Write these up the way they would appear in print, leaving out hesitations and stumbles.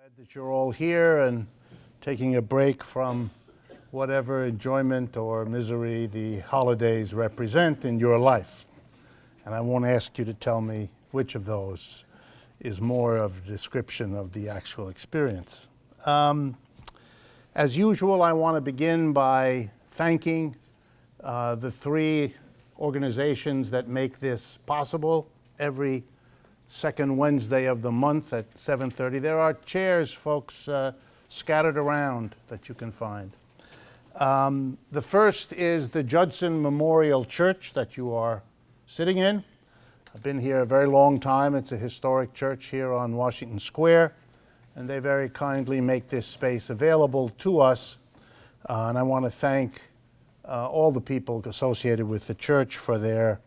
Glad that you're all here and taking a break from whatever enjoyment or misery the holidays represent in your life. And I won't ask you to tell me which of those is more of a description of the actual experience. As usual, I want to begin by thanking the three organizations that make this possible every second Wednesday of the month at 7:30. There are chairs, folks, scattered around that you can find. The first is the Judson Memorial Church that you are sitting in. I've been here a very long time. It's a historic church here on Washington Square, and they very kindly make this space available to us. And I want to thank all the people associated with the church for their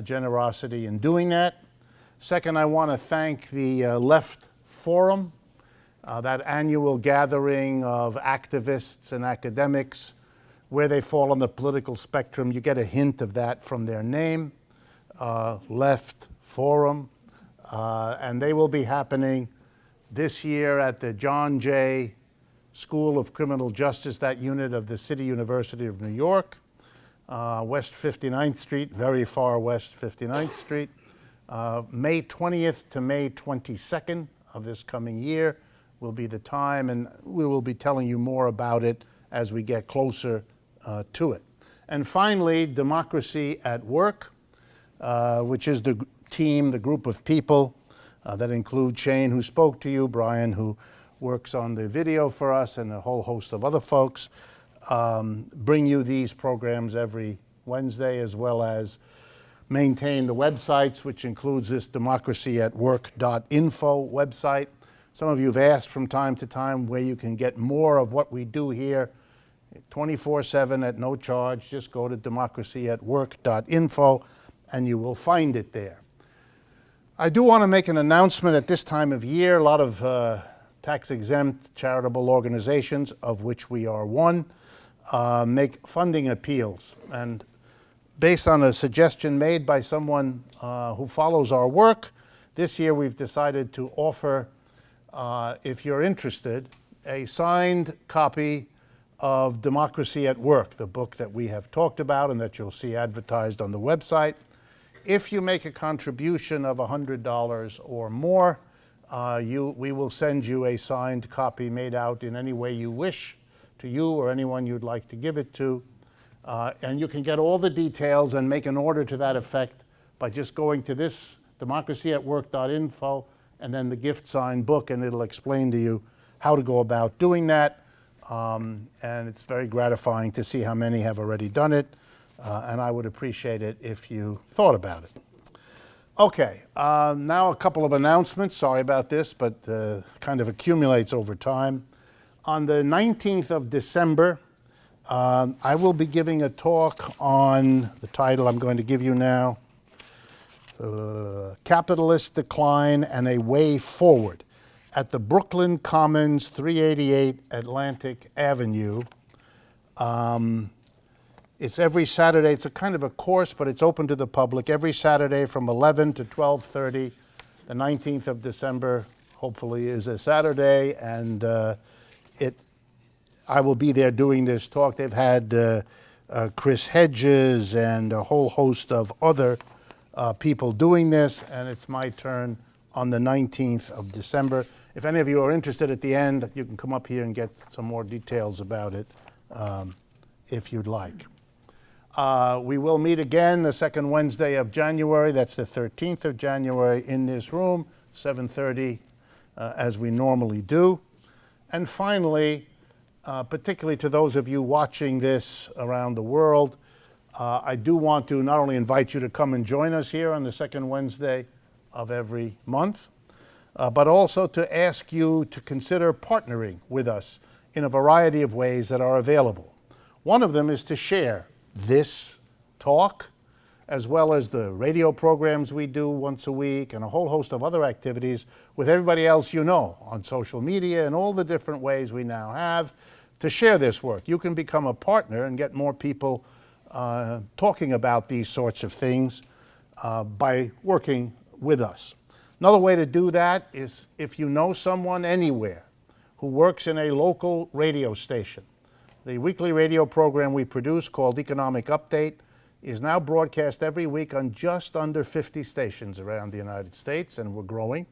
generosity in doing that. Second, I want to thank the Left Forum, that annual gathering of activists and academics. Where they fall on the political spectrum, you get a hint of that from their name, Left Forum. And they will be happening this year at the John Jay School of Criminal Justice, that unit of the City University of New York, West 59th Street, very far west 59th Street. May 20th to May 22nd of this coming year will be the time, and we will be telling you more about it as we get closer to it. And finally, Democracy at Work, which is the team, the group of people that include Shane, who spoke to you, Brian, who works on the video for us, and a whole host of other folks, bring you these programs every Wednesday, as well as maintain the websites, which includes this democracyatwork.info website. Some of you have asked from time to time where you can get more of what we do here 24/7 at no charge. Just go to democracyatwork.info and you will find it there. I do want to make an announcement at this time of year. A lot of tax-exempt charitable organizations, of which we are one, make funding appeals. And based on a suggestion made by someone who follows our work, this year we've decided to offer, if you're interested, a signed copy of Democracy at Work, the book that we have talked about and that you'll see advertised on the website. If you make a contribution of $100 or more, we will send you a signed copy made out in any way you wish to you or anyone you'd like to give it to. And you can get all the details and make an order to that effect by just going to this democracyatwork.info and then the gift sign book, and it'll explain to you how to go about doing that. And it's very gratifying to see how many have already done it, and I would appreciate it if you thought about it. Okay, now a couple of announcements. Sorry about this, but kind of accumulates over time. On the 19th of December, I will be giving a talk on the title I'm going to give you now, Capitalist Decline and a Way Forward, at the Brooklyn Commons, 388 Atlantic Avenue. It's every Saturday. It's a kind of a course, but it's open to the public every Saturday from 11 to 12:30. The 19th of December, hopefully, is a Saturday, and I will be there doing this talk. They've had Chris Hedges and a whole host of other people doing this, and it's my turn on the 19th of December. If any of you are interested at the end, you can come up here and get some more details about it if you'd like. We will meet again the second Wednesday of January. That's the 13th of January in this room, 7:30, as we normally do. And finally, particularly to those of you watching this around the world, I do want to not only invite you to come and join us here on the second Wednesday of every month, but also to ask you to consider partnering with us in a variety of ways that are available. One of them is to share this talk, as well as the radio programs we do once a week and a whole host of other activities with everybody else you know on social media and all the different ways we now have to share this work. You can become a partner and get more people talking about these sorts of things by working with us. Another way to do that is if you know someone anywhere who works in a local radio station. The weekly radio program we produce called Economic Update is now broadcast every week on just under 50 stations around the United States, and we're growing.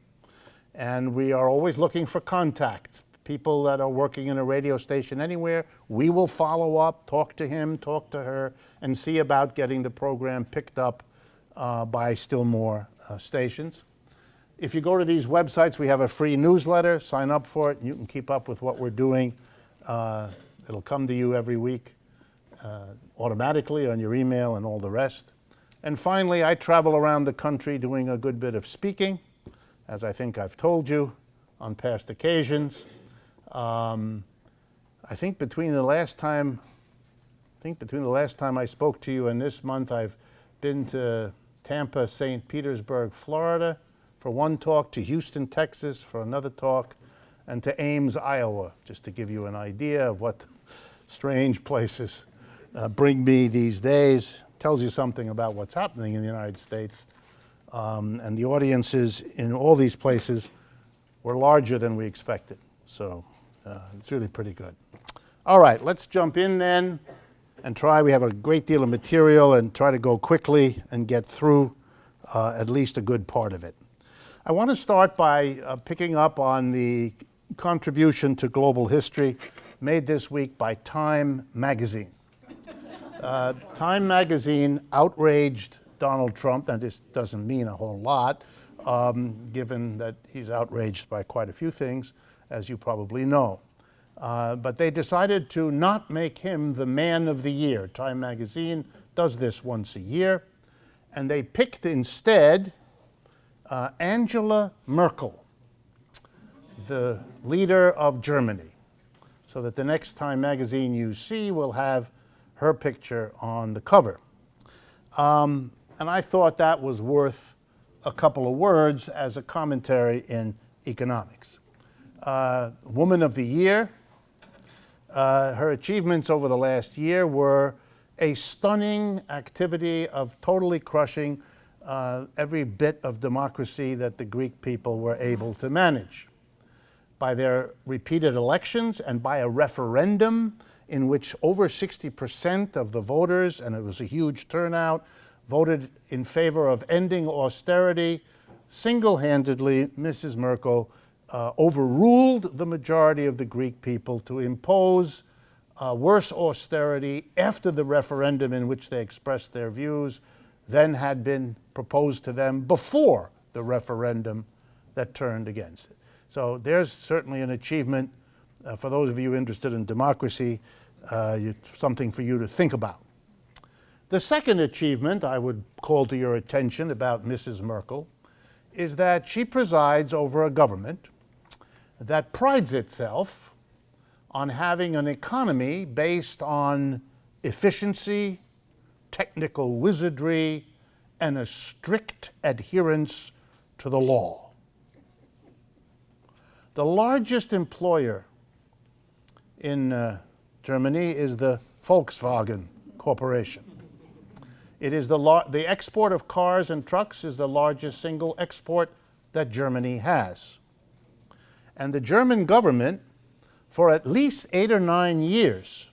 And we are always looking for contacts, people that are working in a radio station anywhere. We will follow up, talk to him, talk to her, and see about getting the program picked up by still more stations. If you go to these websites, we have a free newsletter. Sign up for it, and you can keep up with what we're doing. It'll come to you every week automatically on your email and all the rest. And finally, I travel around the country doing a good bit of speaking, as I think I've told you on past occasions. I think between the last time I spoke to you and this month, I've been to Tampa, St. Petersburg, Florida for one talk, to Houston, Texas for another talk, and to Ames, Iowa, just to give you an idea of what strange places bring me these days. Tells you something about what's happening in the United States. And the audiences in all these places were larger than we expected. So it's really pretty good. All right, let's jump in then and try. We have a great deal of material and try to go quickly and get through at least a good part of it. I want to start by picking up on the contribution to global history made this week by Time magazine. Time magazine outraged Donald Trump, and this doesn't mean a whole lot, given that he's outraged by quite a few things, as you probably know. But they decided to not make him the man of the year. Time magazine does this once a year, and they picked instead Angela Merkel, the leader of Germany, so that the next Time magazine you see will have her picture on the cover. And I thought that was worth a couple of words as a commentary in economics. Woman of the Year, her achievements over the last year were a stunning activity of totally crushing every bit of democracy that the Greek people were able to manage. By their repeated elections and by a referendum in which over 60% of the voters, and it was a huge turnout, voted in favor of ending austerity, single-handedly, Mrs. Merkel overruled the majority of the Greek people to impose worse austerity after the referendum in which they expressed their views than had been proposed to them before the referendum that turned against it. So there's certainly an achievement for those of you interested in democracy, something for you to think about. The second achievement I would call to your attention about Mrs. Merkel is that she presides over a government that prides itself on having an economy based on efficiency, technical wizardry, and a strict adherence to the law. The largest employer in Germany is the Volkswagen Corporation. It is the export of cars and trucks is the largest single export that Germany has. And the German government, for at least 8 or 9 years,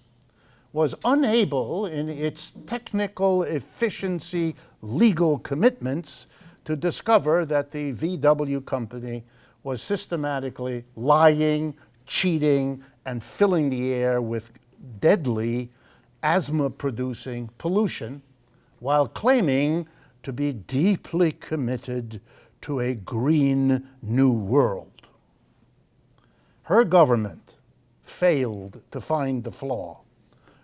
was unable in its technical efficiency legal commitments to discover that the VW company was systematically lying, cheating, and filling the air with deadly asthma-producing pollution while claiming to be deeply committed to a green new world. Her government failed to find the flaw.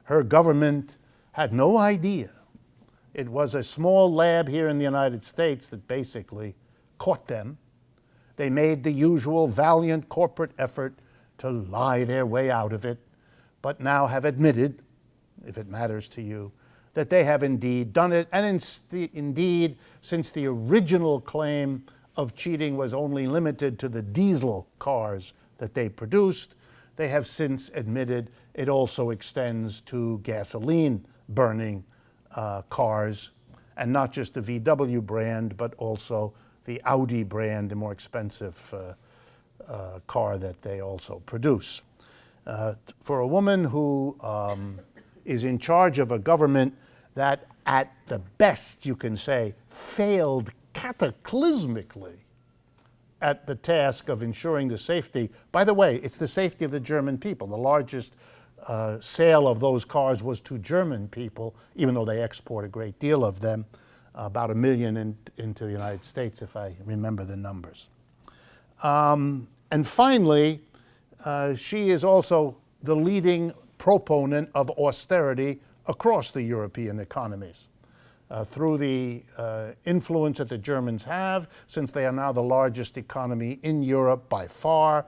Her government had no idea. It was a small lab here in the United States that basically caught them. They made the usual valiant corporate effort to lie their way out of it, but now have admitted, if it matters to you, that they have indeed done it. And indeed, since the original claim of cheating was only limited to the diesel cars that they produced, they have since admitted it also extends to gasoline-burning cars, and not just the VW brand, but also the Audi brand, the more expensive car that they also produce. For a woman who is in charge of a government that at the best, you can say, failed cataclysmically at the task of ensuring the safety. By the way, it's the safety of the German people. The largest sale of those cars was to German people, even though they export a great deal of them, about 1 million into the United States, if I remember the numbers. And finally, she is also the leading proponent of austerity across the European economies. Through the influence that the Germans have, since they are now the largest economy in Europe by far,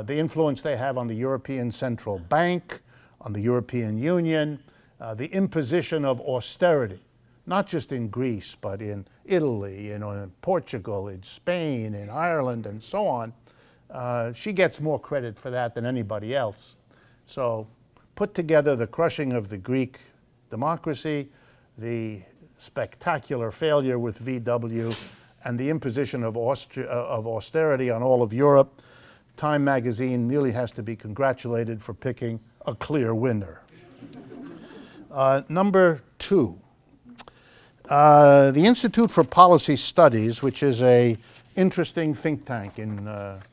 the influence they have on the European Central Bank, on the European Union, the imposition of austerity, not just in Greece, but in Italy, in Portugal, in Spain, in Ireland, and so on. She gets more credit for that than anybody else. So put together the crushing of the Greek democracy, the spectacular failure with VW, and the imposition of austerity on all of Europe, Time magazine really has to be congratulated for picking a clear winner. Number 2, the Institute for Policy Studies, which is an interesting think tank in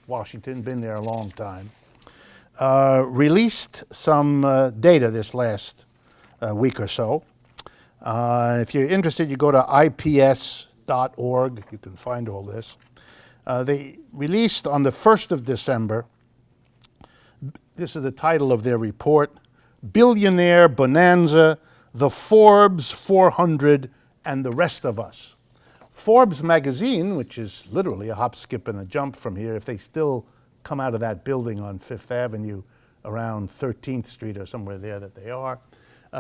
Washington, been there a long time, released some data this last week or so. If you're interested, you go to ips.org. You can find all this. They released on the 1st of December, this is the title of their report, Billionaire Bonanza, the Forbes 400 and the Rest of Us. Forbes magazine, which is literally a hop, skip, and a jump from here, if they still come out of that building on 5th Avenue around 13th Street or somewhere there that they are,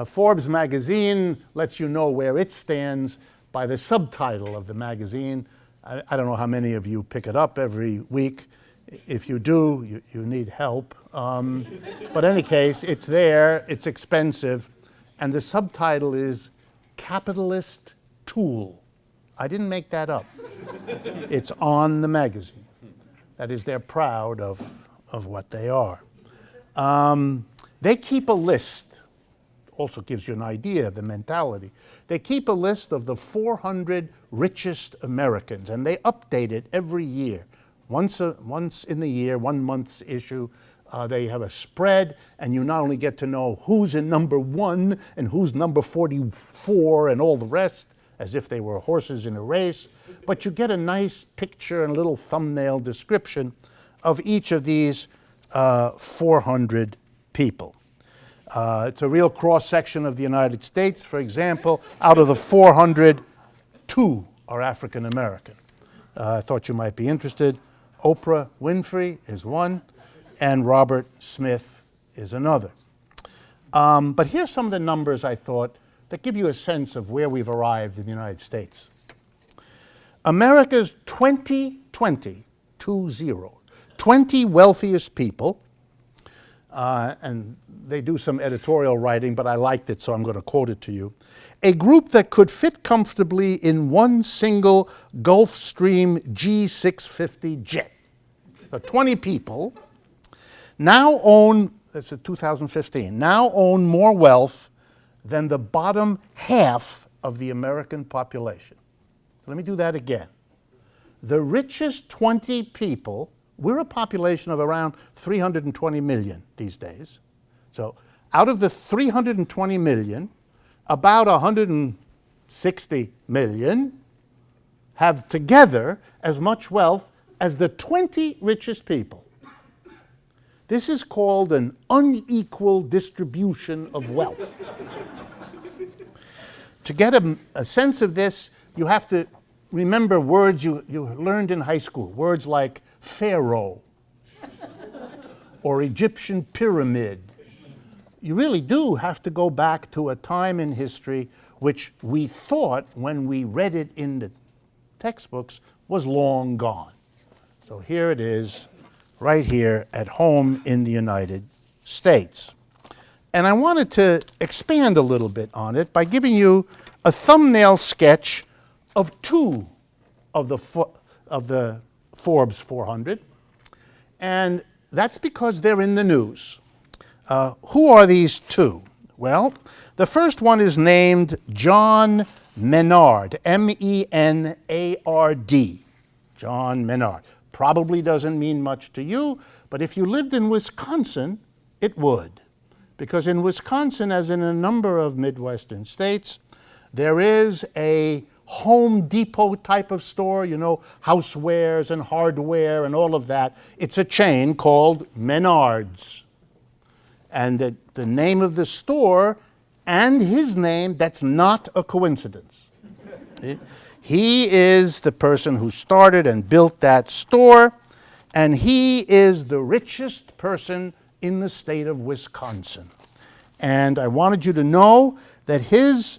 Forbes magazine lets you know where it stands by the subtitle of the magazine. I don't know how many of you pick it up every week. If you do, you need help. But in any case, it's there, it's expensive, and the subtitle is Capitalist Tool. I didn't make that up. It's on the magazine. That is, they're proud of what they are. They keep a list. Also gives you an idea of the mentality. They keep a list of the 400 richest Americans, and they update it every year. Once in the year, 1 month's issue, they have a spread, and you not only get to know who's in number 1 and who's number 44 and all the rest, as if they were horses in a race, but you get a nice picture and a little thumbnail description of each of these 400 people. It's a real cross-section of the United States. For example, out of the 400, 2 are African American. I thought you might be interested. Oprah Winfrey is one, and Robert Smith is another. But here's some of the numbers I thought that give you a sense of where we've arrived in the United States. America's 20 wealthiest people, and they do some editorial writing, but I liked it, so I'm going to quote it to you. A group that could fit comfortably in one single Gulfstream G650 jet. So 20 people now own, that's 2015, now own more wealth than the bottom half of the American population. Let me do that again. The richest 20 people, we're a population of around 320 million these days. So out of the 320 million, about 160 million have together as much wealth as the 20 richest people. This is called an unequal distribution of wealth. To get a sense of this, you have to remember words you learned in high school, words like pharaoh or Egyptian pyramid. You really do have to go back to a time in history which we thought, when we read it in the textbooks, was long gone. So here it is, right here at home in the United States. And I wanted to expand a little bit on it by giving you a thumbnail sketch of 2 of the of the Forbes 400. And that's because they're in the news. Who are these two? Well, the first one is named John Menard, M-E-N-A-R-D. John Menard. Probably doesn't mean much to you, but if you lived in Wisconsin, it would. Because in Wisconsin, as in a number of Midwestern states, there is a Home Depot type of store, you know, housewares and hardware and all of that. It's a chain called Menards. And the name of the store and his name, that's not a coincidence. He is the person who started and built that store, and he is the richest person in the state of Wisconsin. And I wanted you to know that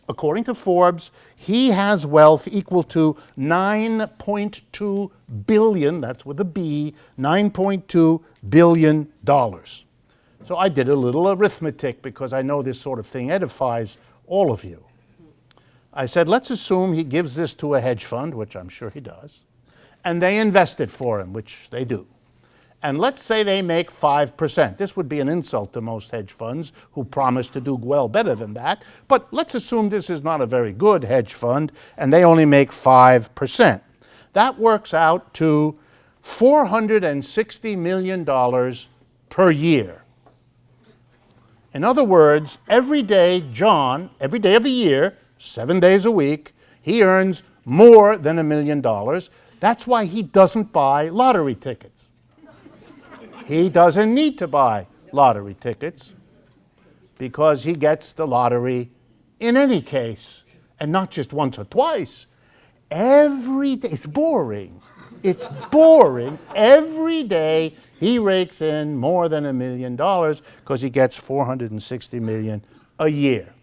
according to Forbes, he has wealth equal to $9.2 billion, that's with a B, $9.2 billion. So I did a little arithmetic because I know this sort of thing edifies all of you. I said, let's assume he gives this to a hedge fund, which I'm sure he does, and they invest it for him, which they do. And let's say they make 5%. This would be an insult to most hedge funds who promise to do well better than that. But let's assume this is not a very good hedge fund and they only make 5%. That works out to $460 million per year. In other words, every day John, every day of the year, 7 days a week, he earns more than $1 million. That's why he doesn't buy lottery tickets. He doesn't need to buy lottery tickets because he gets the lottery in any case, and not just once or twice. Every day. It's boring. It's boring. Every day he rakes in more than $1 million because he gets $460 million a year.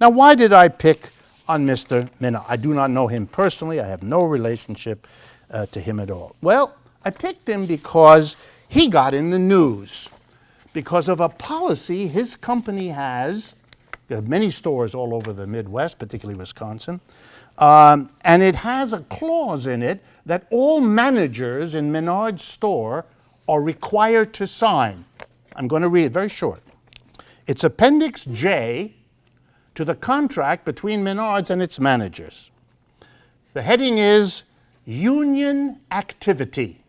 Now, why did I pick on Mr. Menard? I do not know him personally. I have no relationship to him at all. Well, I picked him because he got in the news because of a policy his company has. There are many stores all over the Midwest, particularly Wisconsin, and it has a clause in it that all managers in Menard's store are required to sign. I'm going to read it very short. It's Appendix J to the contract between Menard's and its managers. The heading is Union Activity.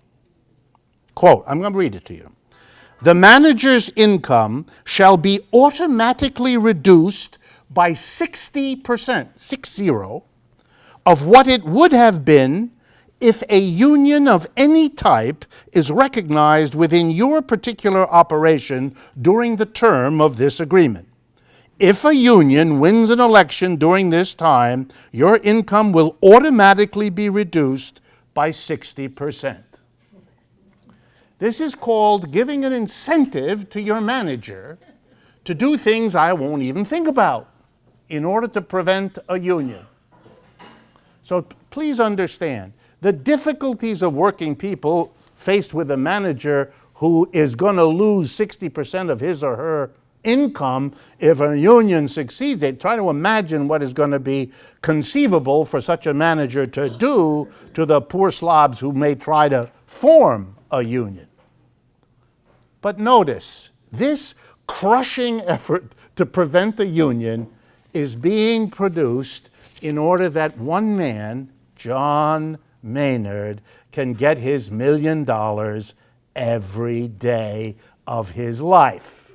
Quote, I'm going to read it to you. The manager's income shall be automatically reduced by 60%, 60, of what it would have been if a union of any type is recognized within your particular operation during the term of this agreement. If a union wins an election during this time, your income will automatically be reduced by 60%. This is called giving an incentive to your manager to do things I won't even think about in order to prevent a union. So please understand, the difficulties of working people faced with a manager who is going to lose 60% of his or her income if a union succeeds. They try to imagine what is going to be conceivable for such a manager to do to the poor slobs who may try to form a union. But notice, this crushing effort to prevent the union is being produced in order that one man, John Maynard, can get his $1 million every day of his life.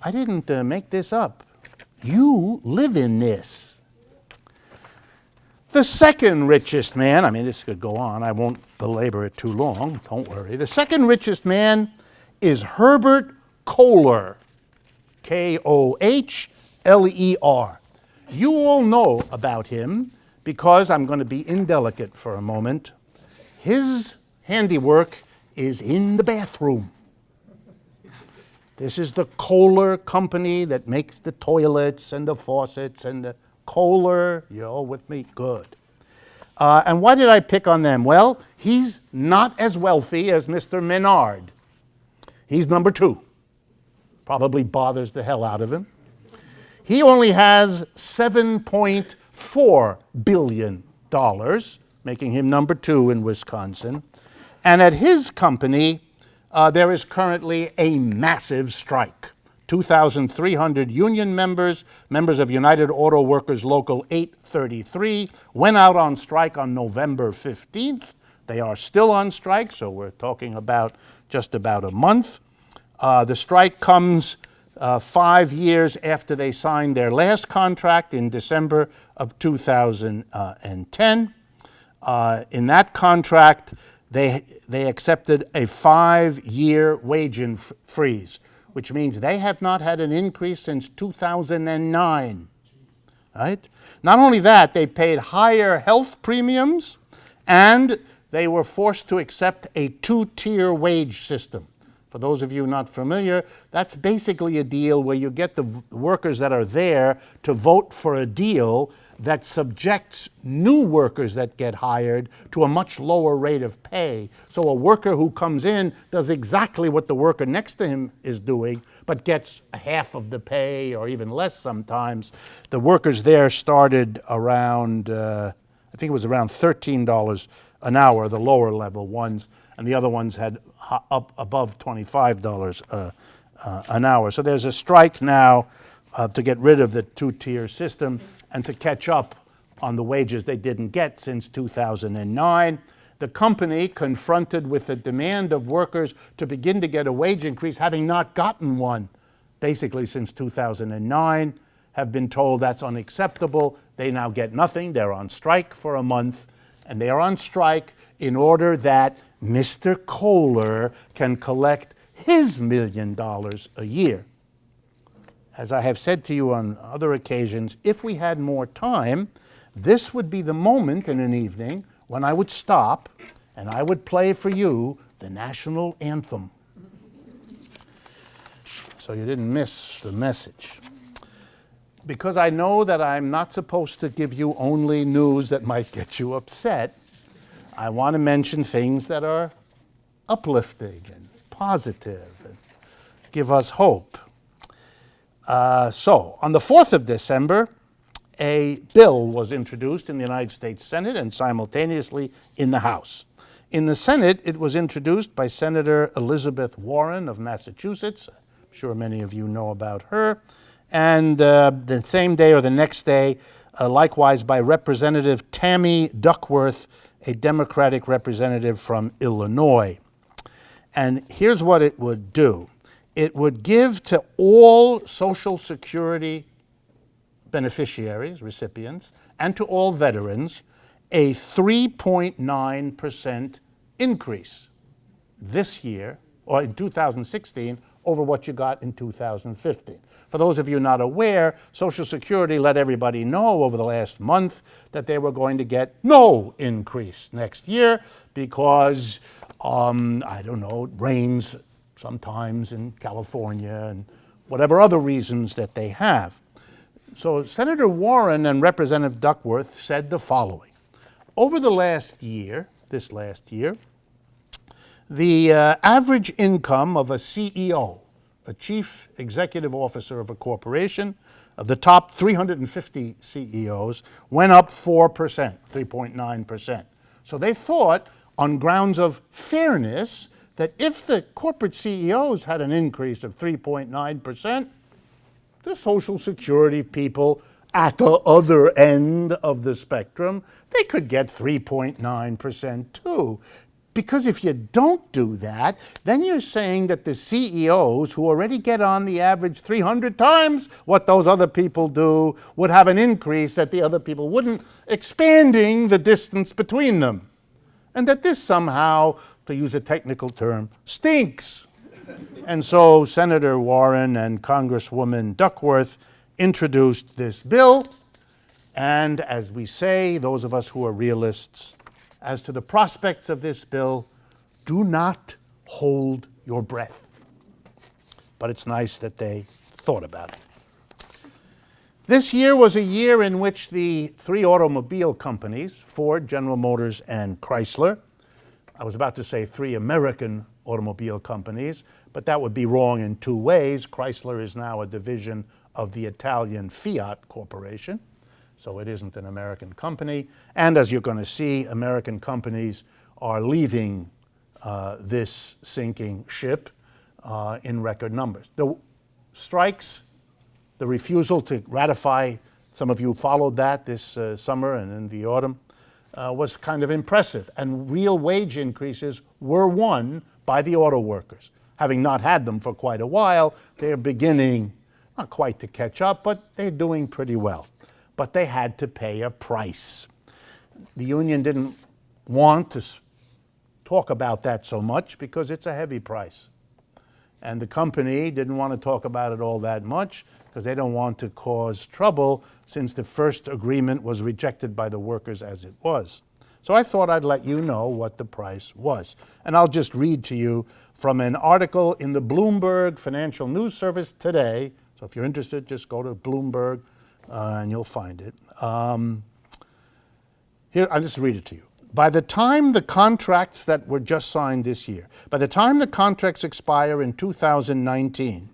I didn't make this up. You live in this. The second richest man, I mean, this could go on. I won't belabor it too long. Don't worry. The second richest man is Herbert Kohler, K-O-H-L-E-R. You all know about him because I'm going to be indelicate for a moment. His handiwork is in the bathroom. This is the Kohler company that makes the toilets and the faucets and the Kohler. You all with me? Good. And why did I pick on them? Well, he's not as wealthy as Mr. Menard. He's number 2. Probably bothers the hell out of him. He only has $7.4 billion making him number 2 in Wisconsin. And at his company, there is currently a massive strike. 2,300 union members of United Auto Workers Local 833, went out on strike on November 15th. They are still on strike, so we're talking about just about a month. The strike comes 5 years after they signed their last contract in December of 2010. In that contract, they accepted a 5-year wage freeze, which means they have not had an increase since 2009. Right? Not only that, they paid higher health premiums, and they were forced to accept a 2-tier wage system. For those of you not familiar, that's basically a deal where you get the workers that are there to vote for a deal that subjects new workers that get hired to a much lower rate of pay. So a worker who comes in does exactly what the worker next to him is doing, but gets half of the pay or even less sometimes. The workers there started around, I think it was around $13 an hour, the lower level ones, and the other ones had up above $25 an hour. So there's a strike now to get rid of the 2-tier system and to catch up on the wages they didn't get since 2009. The company, confronted with the demand of workers to begin to get a wage increase, having not gotten one basically since 2009, have been told that's unacceptable. They now get nothing. They're on strike for a month, and they are on strike in order that Mr. Kohler can collect his $1 million a year. As I have said to you on other occasions, if we had more time, this would be the moment in an evening when I would stop and I would play for you the national anthem. So you didn't miss the message. Because I know that I'm not supposed to give you only news that might get you upset, I want to mention things that are uplifting and positive and give us hope. So, on the 4th of December, a bill was introduced in the United States Senate and simultaneously in the House. In the Senate, it was introduced by Senator Elizabeth Warren of Massachusetts. I'm sure many of you know about her. And the same day or the next day, likewise by Representative Tammy Duckworth, a Democratic representative from Illinois. And here's what it would do. It would give to all Social Security beneficiaries, recipients, and to all veterans a 3.9% increase this year, or in 2016, over what you got in 2015. For those of you not aware, Social Security let everybody know over the last month that they were going to get no increase next year because, I don't know, it rains sometimes in California and whatever other reasons that they have. So Senator Warren and Representative Duckworth said the following. Over the last year, the average income of a CEO, a chief executive officer of a corporation, of the top 350 CEOs, went up 4%, 3.9%. So they thought, on grounds of fairness, that if the corporate CEOs had an increase of 3.9%, the Social Security people at the other end of the spectrum, they could get 3.9% too. Because if you don't do that, then you're saying that the CEOs, who already get on the average 300 times what those other people do, would have an increase that the other people wouldn't, expanding the distance between them. And that this somehow, to use a technical term, stinks. And so Senator Warren and Congresswoman Duckworth introduced this bill. And as we say, those of us who are realists, as to the prospects of this bill, do not hold your breath. But it's nice that they thought about it. This year was a year in which the 3 automobile companies, Ford, General Motors, and Chrysler, I was about to say 3 American automobile companies, but that would be wrong in 2 ways. Chrysler is now a division of the Italian Fiat Corporation. So it isn't an American company. And as you're going to see, American companies are leaving this sinking ship in record numbers. The strikes, the refusal to ratify, some of you followed that this summer and in the autumn, was kind of impressive. And real wage increases were won by the auto workers. Having not had them for quite a while, they're beginning, not quite to catch up, but they're doing pretty well. But they had to pay a price. The union didn't want to talk about that so much because it's a heavy price. And the company didn't want to talk about it all that much because they don't want to cause trouble since the first agreement was rejected by the workers as it was. So I thought I'd let you know what the price was. And I'll just read to you from an article in the Bloomberg Financial News Service today. So if you're interested, just go to Bloomberg and you'll find it. Here, I'll just read it to you. By the time the contracts that were just signed this year, by the time the contracts expire in 2019,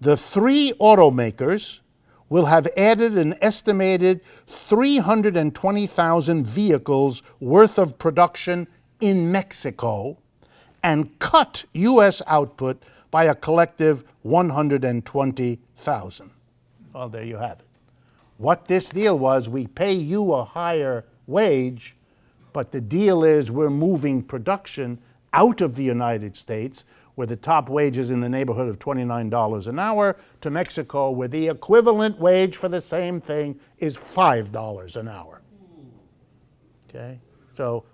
the three automakers will have added an estimated 320,000 vehicles worth of production in Mexico and cut U.S. output by a collective 120,000. Well, there you have it. What this deal was, we pay you a higher wage, but the deal is we're moving production out of the United States, where the top wage is in the neighborhood of $29 an hour, to Mexico, where the equivalent wage for the same thing is $5 an hour. Okay? So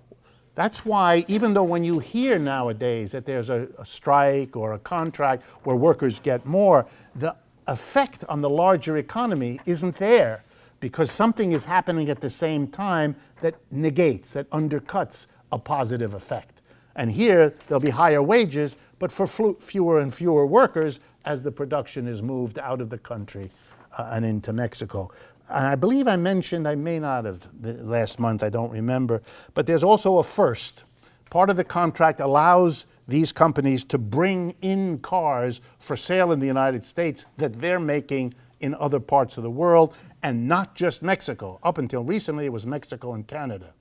that's why, even though when you hear nowadays that there's a strike or a contract where workers get more, the effect on the larger economy isn't there because something is happening at the same time that negates, that undercuts a positive effect. And here, there'll be higher wages, but for fewer and fewer workers as the production is moved out of the country and into Mexico. And I believe I mentioned, I may not have last month, I don't remember, but there's also a first. Part of the contract allows these companies to bring in cars for sale in the United States that they're making in other parts of the world, and not just Mexico. Up until recently, it was Mexico and Canada.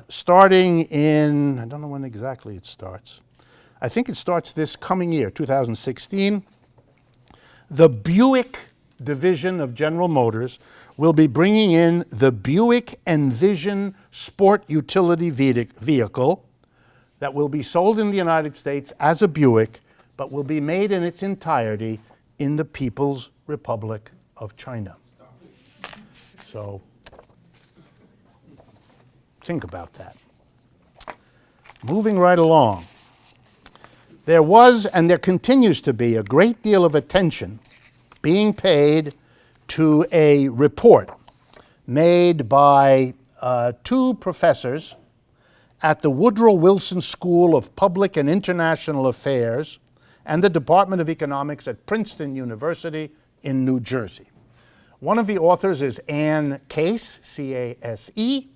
Starting in, I don't know when exactly it starts. I think it starts this coming year, 2016. The Buick division of General Motors will be bringing in the Buick Envision sport utility vehicle that will be sold in the United States as a Buick, but will be made in its entirety in the People's Republic of China. So think about that. Moving right along. There was, and there continues to be, a great deal of attention being paid to a report made by two professors at the Woodrow Wilson School of Public and International Affairs and the Department of Economics at Princeton University in New Jersey. One of the authors is Anne Case, C-A-S-E,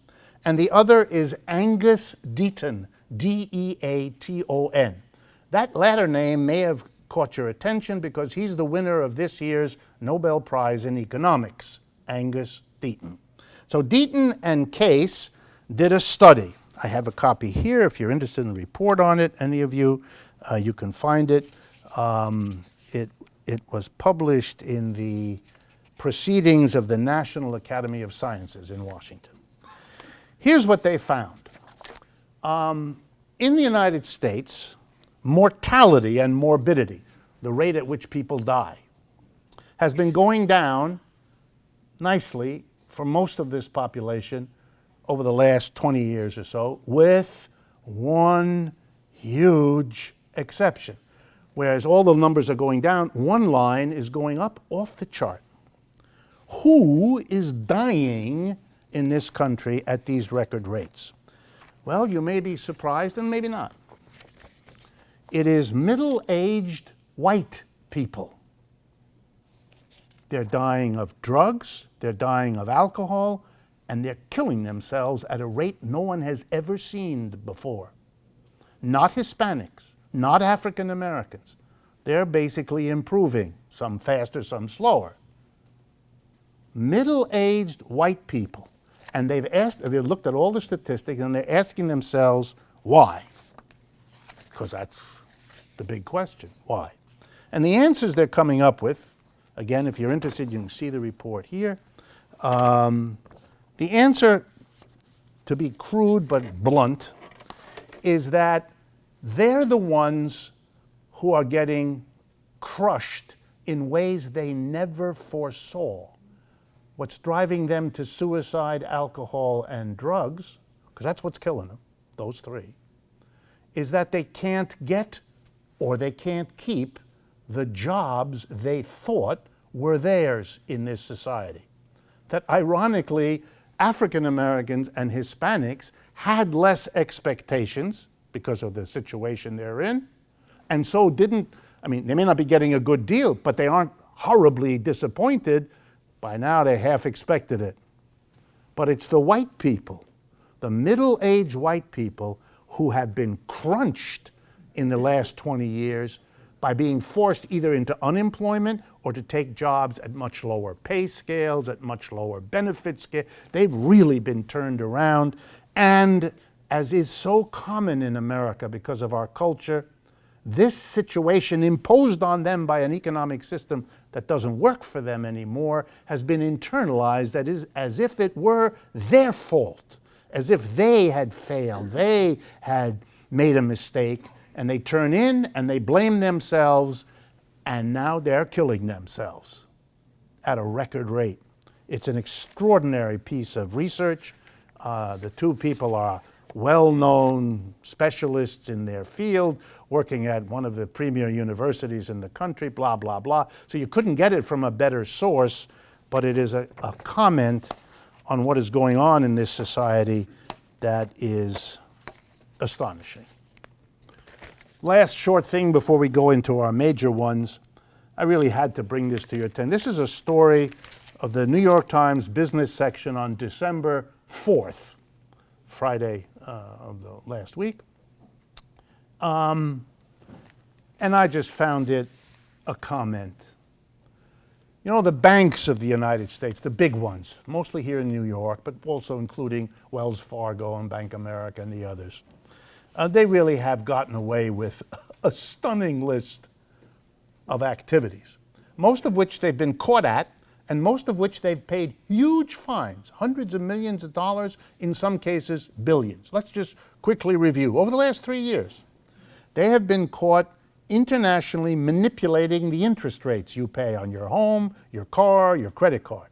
and the other is Angus Deaton, D-E-A-T-O-N. That latter name may have caught your attention because he's the winner of this year's Nobel Prize in Economics, Angus Deaton. So Deaton and Case did a study. I have a copy here. If you're interested in the report on it, any of you, you can find it. It was published in the Proceedings of the National Academy of Sciences in Washington. Here's what they found. In the United States, mortality and morbidity, the rate at which people die, has been going down nicely for most of this population over the last 20 years or so, with one huge exception. Whereas all the numbers are going down, one line is going up off the chart. Who is dying in this country at these record rates? Well, you may be surprised and maybe not. It is middle-aged white people. They're dying of drugs, they're dying of alcohol, and they're killing themselves at a rate no one has ever seen before. Not Hispanics, not African Americans. They're basically improving, some faster, some slower. middle-aged white people. And they've looked at all the statistics and they're asking themselves, why? Because that's the big question, why? And the answers they're coming up with, again, if you're interested, you can see the report here. The answer, to be crude but blunt, is that they're the ones who are getting crushed in ways they never foresaw. What's driving them to suicide, alcohol, and drugs, because that's what's killing them, those three, is that they can't get or they can't keep the jobs they thought were theirs in this society. That ironically, African Americans and Hispanics had less expectations because of the situation they're in, and so didn't, I mean, they may not be getting a good deal, but they aren't horribly disappointed. By now, they half expected it. But it's the white people, the middle-aged white people, who have been crunched in the last 20 years by being forced either into unemployment or to take jobs at much lower pay scales, at much lower benefit scale. They've really been turned around. And as is so common in America because of our culture, this situation imposed on them by an economic system that doesn't work for them anymore has been internalized, that is, as if it were their fault, as if they had failed, they had made a mistake, and they turn in and they blame themselves, and now they're killing themselves at a record rate. It's an extraordinary piece of research. The two people are well-known specialists in their field, working at one of the premier universities in the country, blah, blah, blah. So you couldn't get it from a better source, but it is a comment on what is going on in this society that is astonishing. Last short thing before we go into our major ones, I really had to bring this to your attention. This is a story of the New York Times business section on December 4th, Friday of the last week. And I just found it a comment. You know, the banks of the United States, the big ones, mostly here in New York, but also including Wells Fargo and Bank America and the others, they really have gotten away with a stunning list of activities, most of which they've been caught at, and most of which they've paid huge fines, hundreds of millions of dollars, in some cases billions. Let's just quickly review. Over the last 3 years, they have been caught internationally manipulating the interest rates you pay on your home, your car, your credit card.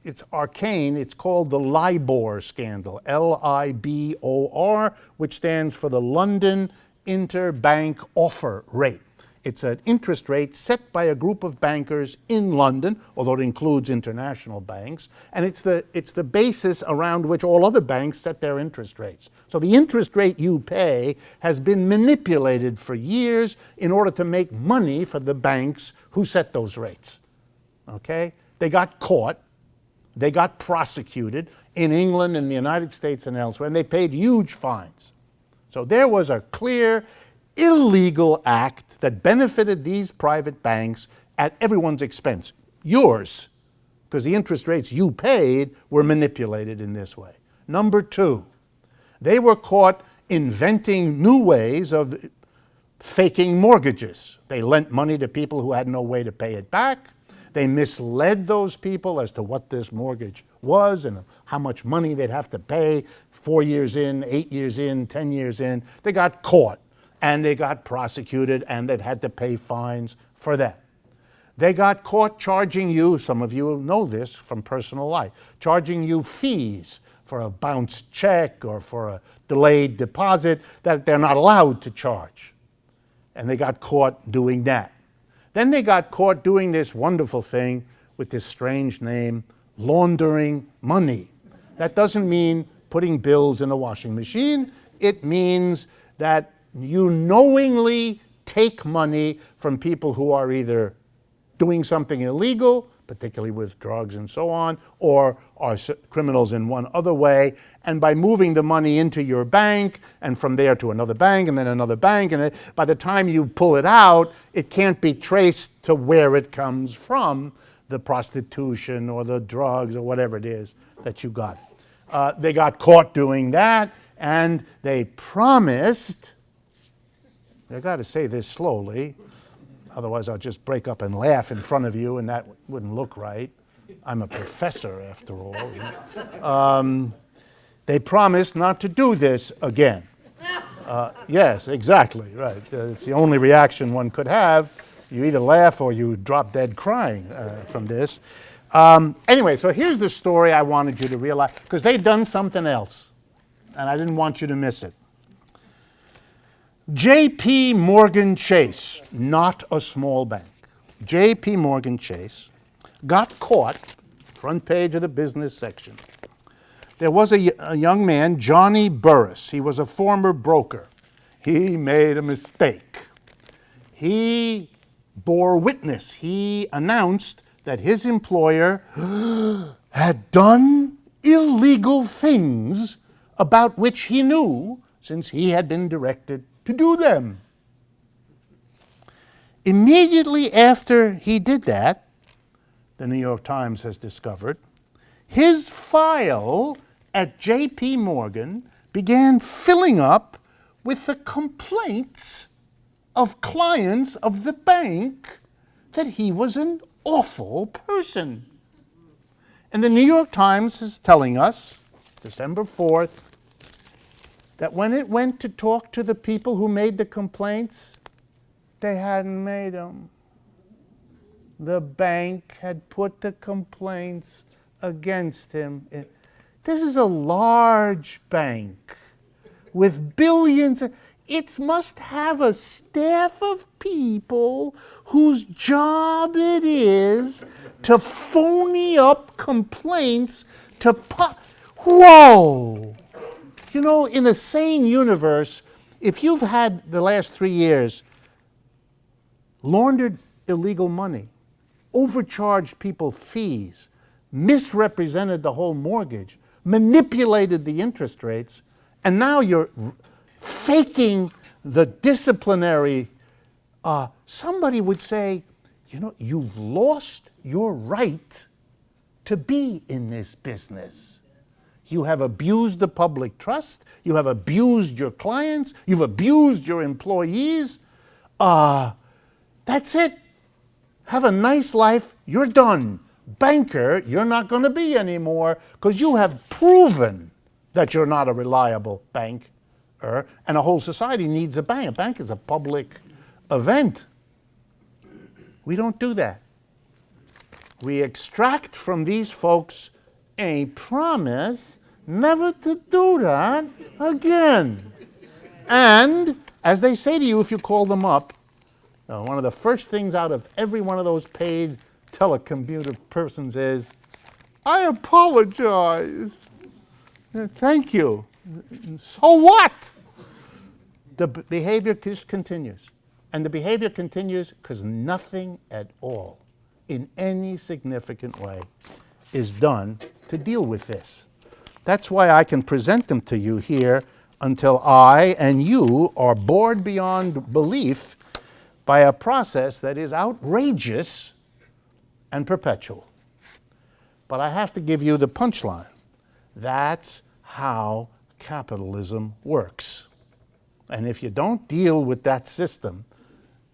It's arcane. It's called the LIBOR scandal, L-I-B-O-R, which stands for the London Interbank Offer Rate. It's an interest rate set by a group of bankers in London, although it includes international banks, and it's the basis around which all other banks set their interest rates. So the interest rate you pay has been manipulated for years in order to make money for the banks who set those rates. Okay? They got caught. They got prosecuted in England and the United States and elsewhere, and they paid huge fines. So there was a clear illegal act that benefited these private banks at everyone's expense. Yours, because the interest rates you paid were manipulated in this way. Number two, they were caught inventing new ways of faking mortgages. They lent money to people who had no way to pay it back. They misled those people as to what this mortgage was and how much money they'd have to pay 4 years in, 8 years in, 10 years in. They got caught. And they got prosecuted, and they've had to pay fines for that. They got caught charging you, some of you know this from personal life, charging you fees for a bounced check or for a delayed deposit that they're not allowed to charge. And they got caught doing that. Then they got caught doing this wonderful thing with this strange name, laundering money. That doesn't mean putting bills in a washing machine. It means that you knowingly take money from people who are either doing something illegal, particularly with drugs and so on, or are criminals in one other way, and by moving the money into your bank and from there to another bank and then another bank, and by the time you pull it out, it can't be traced to where it comes from. the prostitution or the drugs or whatever it is that you got. They got caught doing that, and they promised, I got to say this slowly, otherwise I'll just break up and laugh in front of you, and that wouldn't look right. I'm a professor, after all. They promised not to do this again. Yes, exactly, right. It's the only reaction one could have. You either laugh or you drop dead crying from this. Anyway, so here's the story I wanted you to realize, because they'd done something else, and I didn't want you to miss it. J.P. Morgan Chase, not a small bank, J.P. Morgan Chase got caught, front page of the business section. There was a young man, Johnny Burris. He was a former broker. He made a mistake. He bore witness. He announced that his employer had done illegal things about which he knew, since he had been directed to do them. Immediately after he did that, the New York Times has discovered, his file at J.P. Morgan began filling up with the complaints of clients of the bank that he was an awful person. And the New York Times is telling us, December 4th, that when it went to talk to the people who made the complaints, they hadn't made them. The bank had put the complaints against him. This is a large bank with billions. It must have a staff of people whose job it is to phony up complaints to whoa! You know, in a sane universe, if you've had the last 3 years laundered illegal money, overcharged people fees, misrepresented the whole mortgage, manipulated the interest rates, and now you're faking the disciplinary, somebody would say, you know, you've lost your right to be in this business. You have abused the public trust. You have abused your clients. You've abused your employees. That's it. Have a nice life. You're done. Banker, you're not going to be anymore because you have proven that you're not a reliable banker, and a whole society needs a bank. A bank is a public event. We don't do that. We extract from these folks a promise never to do that again. And, as they say to you if you call them up, one of the first things out of every one of those paid telecommuter persons is, I apologize. Thank you. So what? The behavior just continues. And the behavior continues because nothing at all in any significant way is done to deal with this. That's why I can present them to you here until I and you are bored beyond belief by a process that is outrageous and perpetual. But I have to give you the punchline. That's how capitalism works. And if you don't deal with that system,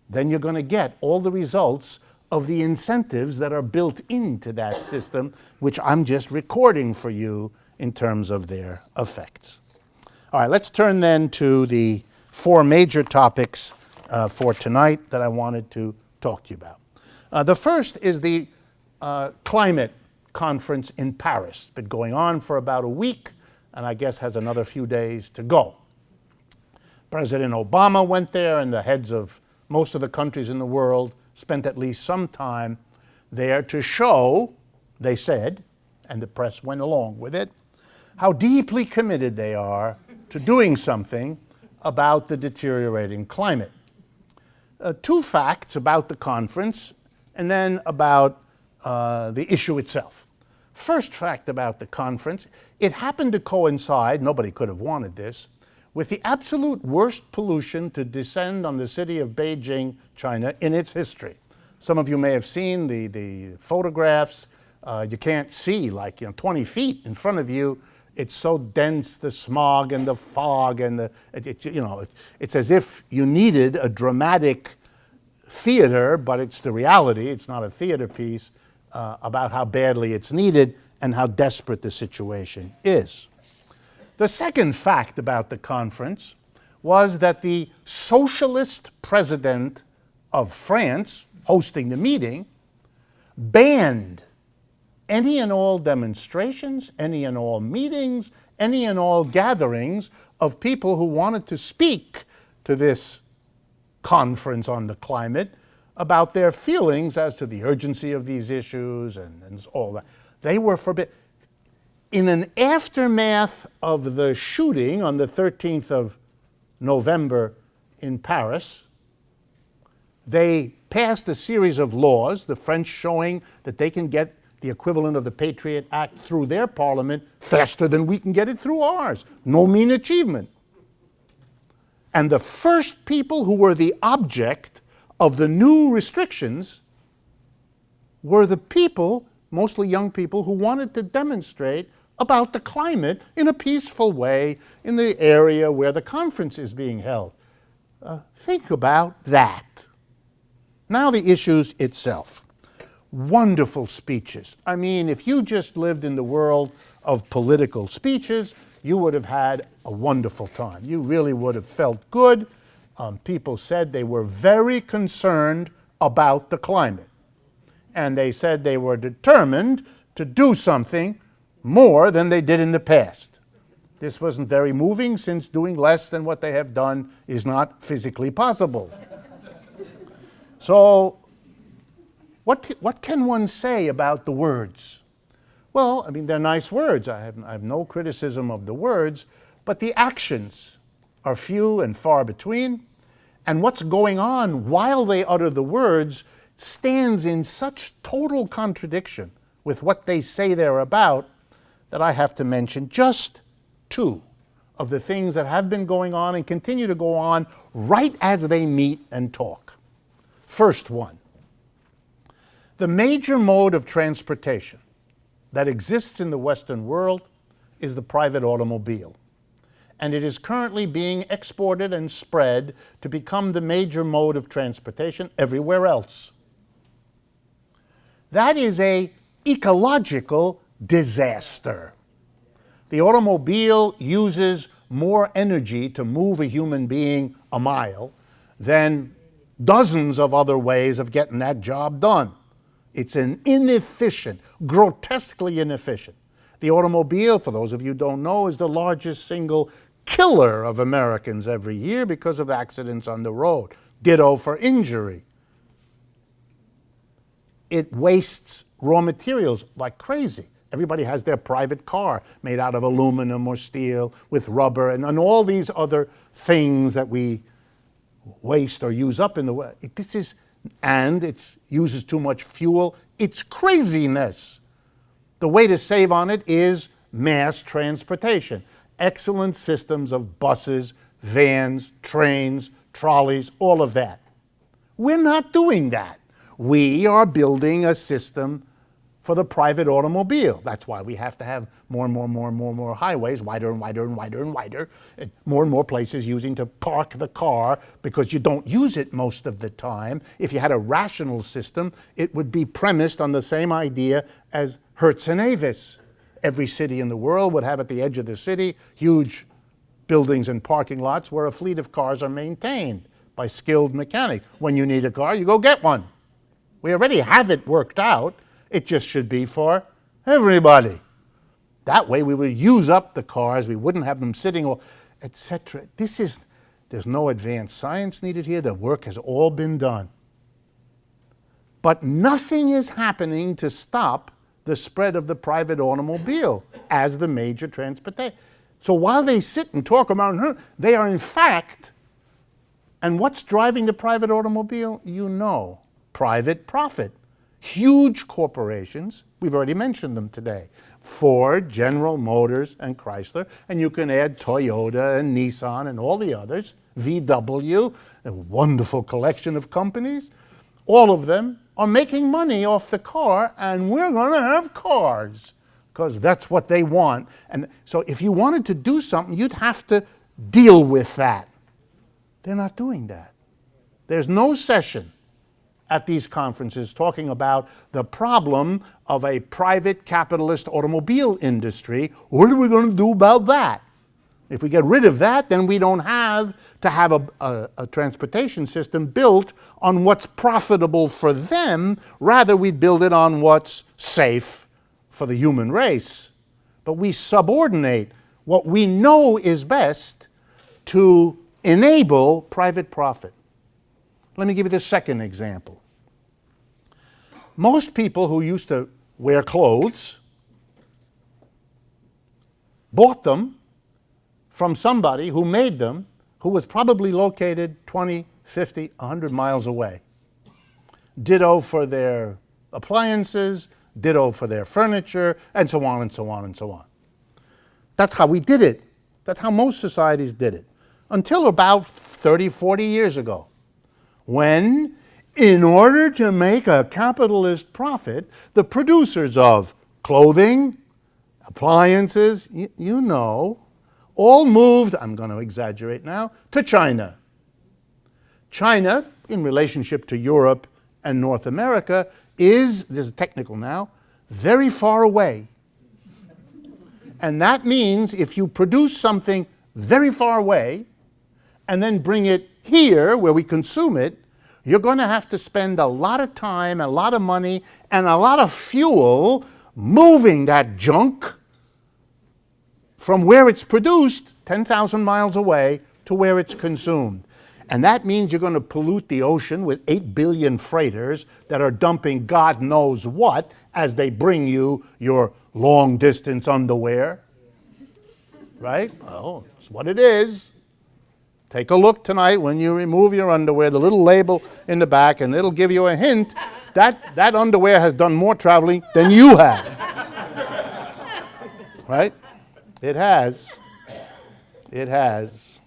then you're going to get all the results of the incentives that are built into that system, which I'm just recording for you in terms of their effects. All right, let's turn then to the 4 major topics for tonight that I wanted to talk to you about. The first is the climate conference in Paris. It's been going on for about a week, and I guess has another few days to go. President Obama went there, and the heads of most of the countries in the world spent at least some time there to show, they said, and the press went along with it, how deeply committed they are to doing something about the deteriorating climate. 2 facts about the conference, and then about the issue itself. First fact about the conference, it happened to coincide, nobody could have wanted this, with the absolute worst pollution to descend on the city of Beijing, China, in its history. Some of you may have seen the photographs. You can't see, like, 20 feet in front of you. It's so dense, the smog and the fog, and it's as if you needed a dramatic theater, but it's the reality. It's not a theater piece about how badly it's needed and how desperate the situation is. The second fact about the conference was that the socialist president of France, hosting the meeting, banned any and all demonstrations, any and all meetings, any and all gatherings of people who wanted to speak to this conference on the climate about their feelings as to the urgency of these issues and all that. They were forbidden. In an aftermath of the shooting on the 13th of November in Paris, they passed a series of laws, the French showing that they can get the equivalent of the Patriot Act through their parliament faster than we can get it through ours. No mean achievement. And the first people who were the object of the new restrictions were the people, mostly young people, who wanted to demonstrate about the climate in a peaceful way in the area where the conference is being held. Think about that. Now the issues itself. Wonderful speeches. I mean, if you just lived in the world of political speeches, you would have had a wonderful time. You really would have felt good. People said they were very concerned about the climate. And they said they were determined to do something more than they did in the past. This wasn't very moving, since doing less than what they have done is not physically possible. So, what can one say about the words? Well, I mean, they're nice words. I have no criticism of the words, but the actions are few and far between. And what's going on while they utter the words stands in such total contradiction with what they say they're about that I have to mention just two of the things that have been going on and continue to go on right as they meet and talk. First one, the major mode of transportation that exists in the Western world is the private automobile. And it is currently being exported and spread to become the major mode of transportation everywhere else. That is an ecological disaster. The automobile uses more energy to move a human being a mile than dozens of other ways of getting that job done. It's an inefficient, grotesquely inefficient. The automobile, for those of you who don't know, is the largest single killer of Americans every year because of accidents on the road. Ditto for injury. It wastes raw materials like crazy. Everybody has their private car made out of aluminum or steel with rubber and all these other things that we waste or use up in the way. And it uses too much fuel. It's craziness. The way to save on it is mass transportation. Excellent systems of buses, vans, trains, trolleys, all of that. We're not doing that. We are building a system for the private automobile. That's why we have to have more and more highways, wider and wider and wider and wider, and more places using to park the car because you don't use it most of the time. If you had a rational system, it would be premised on the same idea as Hertz and Avis. Every city in the world would have at the edge of the city huge buildings and parking lots where a fleet of cars are maintained by skilled mechanics. When you need a car, you go get one. We already have it worked out. It just should be for everybody. That way we would use up the cars, we wouldn't have them sitting, etc. There's no advanced science needed here. The work has all been done. But nothing is happening to stop the spread of the private automobile as the major transportation. So while they sit and talk about it, they are in fact, and what's driving the private automobile? You know, private profit. Huge corporations, we've already mentioned them today, Ford, General Motors, and Chrysler, and you can add Toyota and Nissan and all the others, VW, a wonderful collection of companies. all of them, are making money off the car, and we're going to have cars because that's what they want. And so if you wanted to do something, you'd have to deal with that. They're not doing that. There's no session at these conferences talking about the problem of a private capitalist automobile industry. What are we going to do about that? If we get rid of that, then we don't have to have a transportation system built on what's profitable for them. Rather, we build it on what's safe for the human race. But we subordinate what we know is best to enable private profit. Let me give you the second example. Most people who used to wear clothes bought them from somebody who made them, who was probably located 20, 50, 100 miles away. Ditto for their appliances, ditto for their furniture, and so on and so on and so on. That's how we did it. That's how most societies did it. Until about 30, 40 years ago, when, in order to make a capitalist profit, the producers of clothing, appliances, you know, all moved, I'm going to exaggerate now, to China. China, in relationship to Europe and North America, is, this is technical now, very far away. And that means if you produce something very far away and then bring it here where we consume it, you're going to have to spend a lot of time, a lot of money, and a lot of fuel moving that junk from where it's produced, 10,000 miles away, to where it's consumed. And that means you're going to pollute the ocean with 8 billion freighters that are dumping God knows what as they bring you your long-distance underwear. Right? Oh, it's what it is. Take a look tonight when you remove your underwear, the little label in the back, and it'll give you a hint that underwear has done more traveling than you have. Right? It has. It has.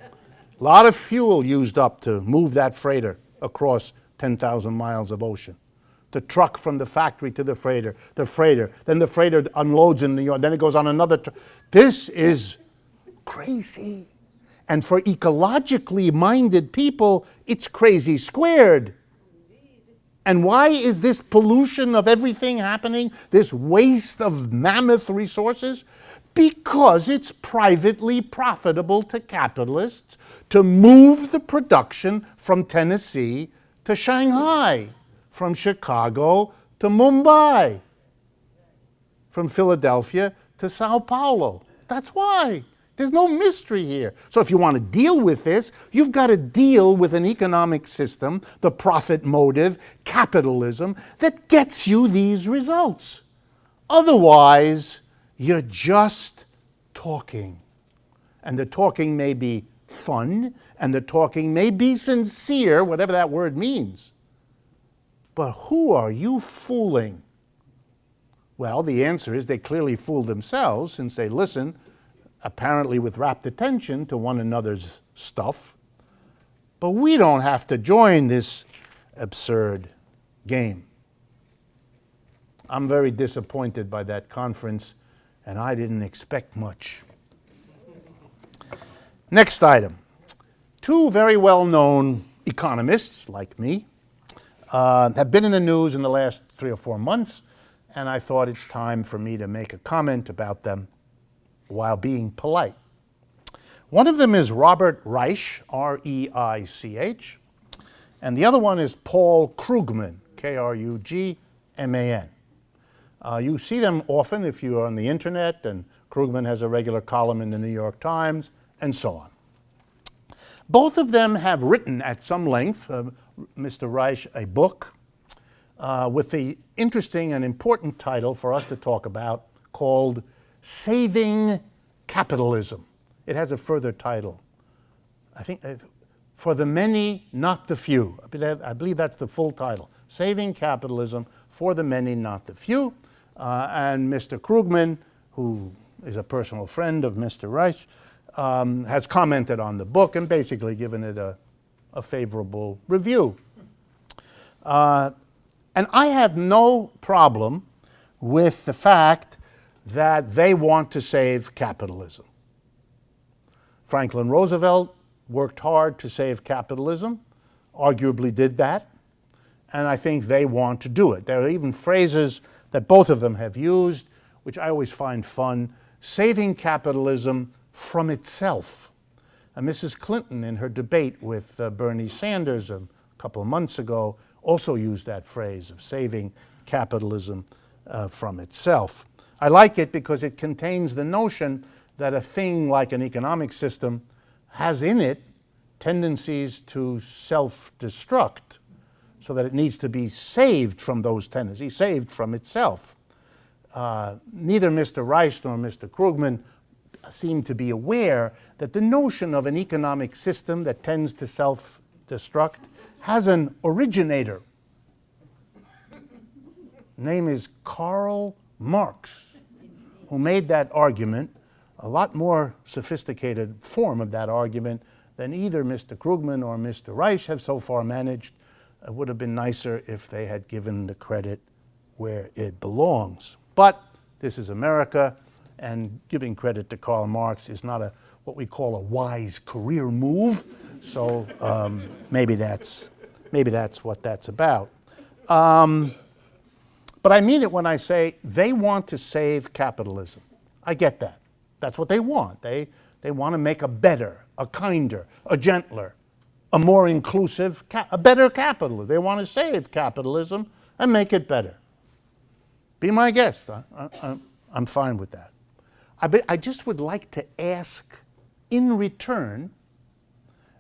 A lot of fuel used up to move that freighter across 10,000 miles of ocean. The truck from the factory to the freighter, then the freighter unloads in New York, then it goes on another truck. This is crazy. And for ecologically minded people, it's crazy squared. And why is this pollution of everything happening, this waste of mammoth resources? Because it's privately profitable to capitalists to move the production from Tennessee to Shanghai, from Chicago to Mumbai, from Philadelphia to Sao Paulo. That's why. There's no mystery here. So if you want to deal with this, you've got to deal with an economic system, the profit motive, capitalism, that gets you these results. Otherwise, you're just talking. And the talking may be fun, and the talking may be sincere, whatever that word means. But who are you fooling? Well, the answer is they clearly fool themselves, since they listen, apparently with rapt attention, to one another's stuff. But we don't have to join this absurd game. I'm very disappointed by that conference, and I didn't expect much. Next item. Two very well-known economists, like me, have been in the news in the last 3 or 4 months, and I thought it's time for me to make a comment about them while being polite. One of them is Robert Reich, R-E-I-C-H, and the other one is Paul Krugman, K-R-U-G-M-A-N. You see them often if you're on the internet, and Krugman has a regular column in the New York Times, and so on. Both of them have written at some length, Mr. Reich, a book with the interesting and important title for us to talk about called Saving Capitalism. It has a further title. I think, For the Many, Not the Few. I believe that's the full title. Saving Capitalism for the Many, Not the Few. And Mr. Krugman, who is a personal friend of Mr. Reich, has commented on the book and basically given it a favorable review. And I have no problem with the fact that they want to save capitalism. Franklin Roosevelt worked hard to save capitalism, arguably did that, and I think they want to do it. There are even phrases that both of them have used, which I always find fun: saving capitalism from itself. And Mrs. Clinton, in her debate with Bernie Sanders a couple of months ago, also used that phrase of saving capitalism from itself. I like it because it contains the notion that a thing like an economic system has in it tendencies to self-destruct, so that it needs to be saved from those tendencies, saved from itself. Neither Mr. Reich nor Mr. Krugman seem to be aware that the notion of an economic system that tends to self-destruct has an originator. Name is Karl Marx, who made that argument, a lot more sophisticated form of that argument than either Mr. Krugman or Mr. Reich have so far managed. It would have been nicer if they had given the credit where it belongs. But this is America, and giving credit to Karl Marx is not what we call a wise career move. So maybe that's what that's about. But I mean it when I say they want to save capitalism. I get that. That's what they want. They want to make a better, a kinder, a gentler, a more inclusive, a better capitalism. They want to save capitalism and make it better. Be my guest. I'm fine with that. I just would like to ask in return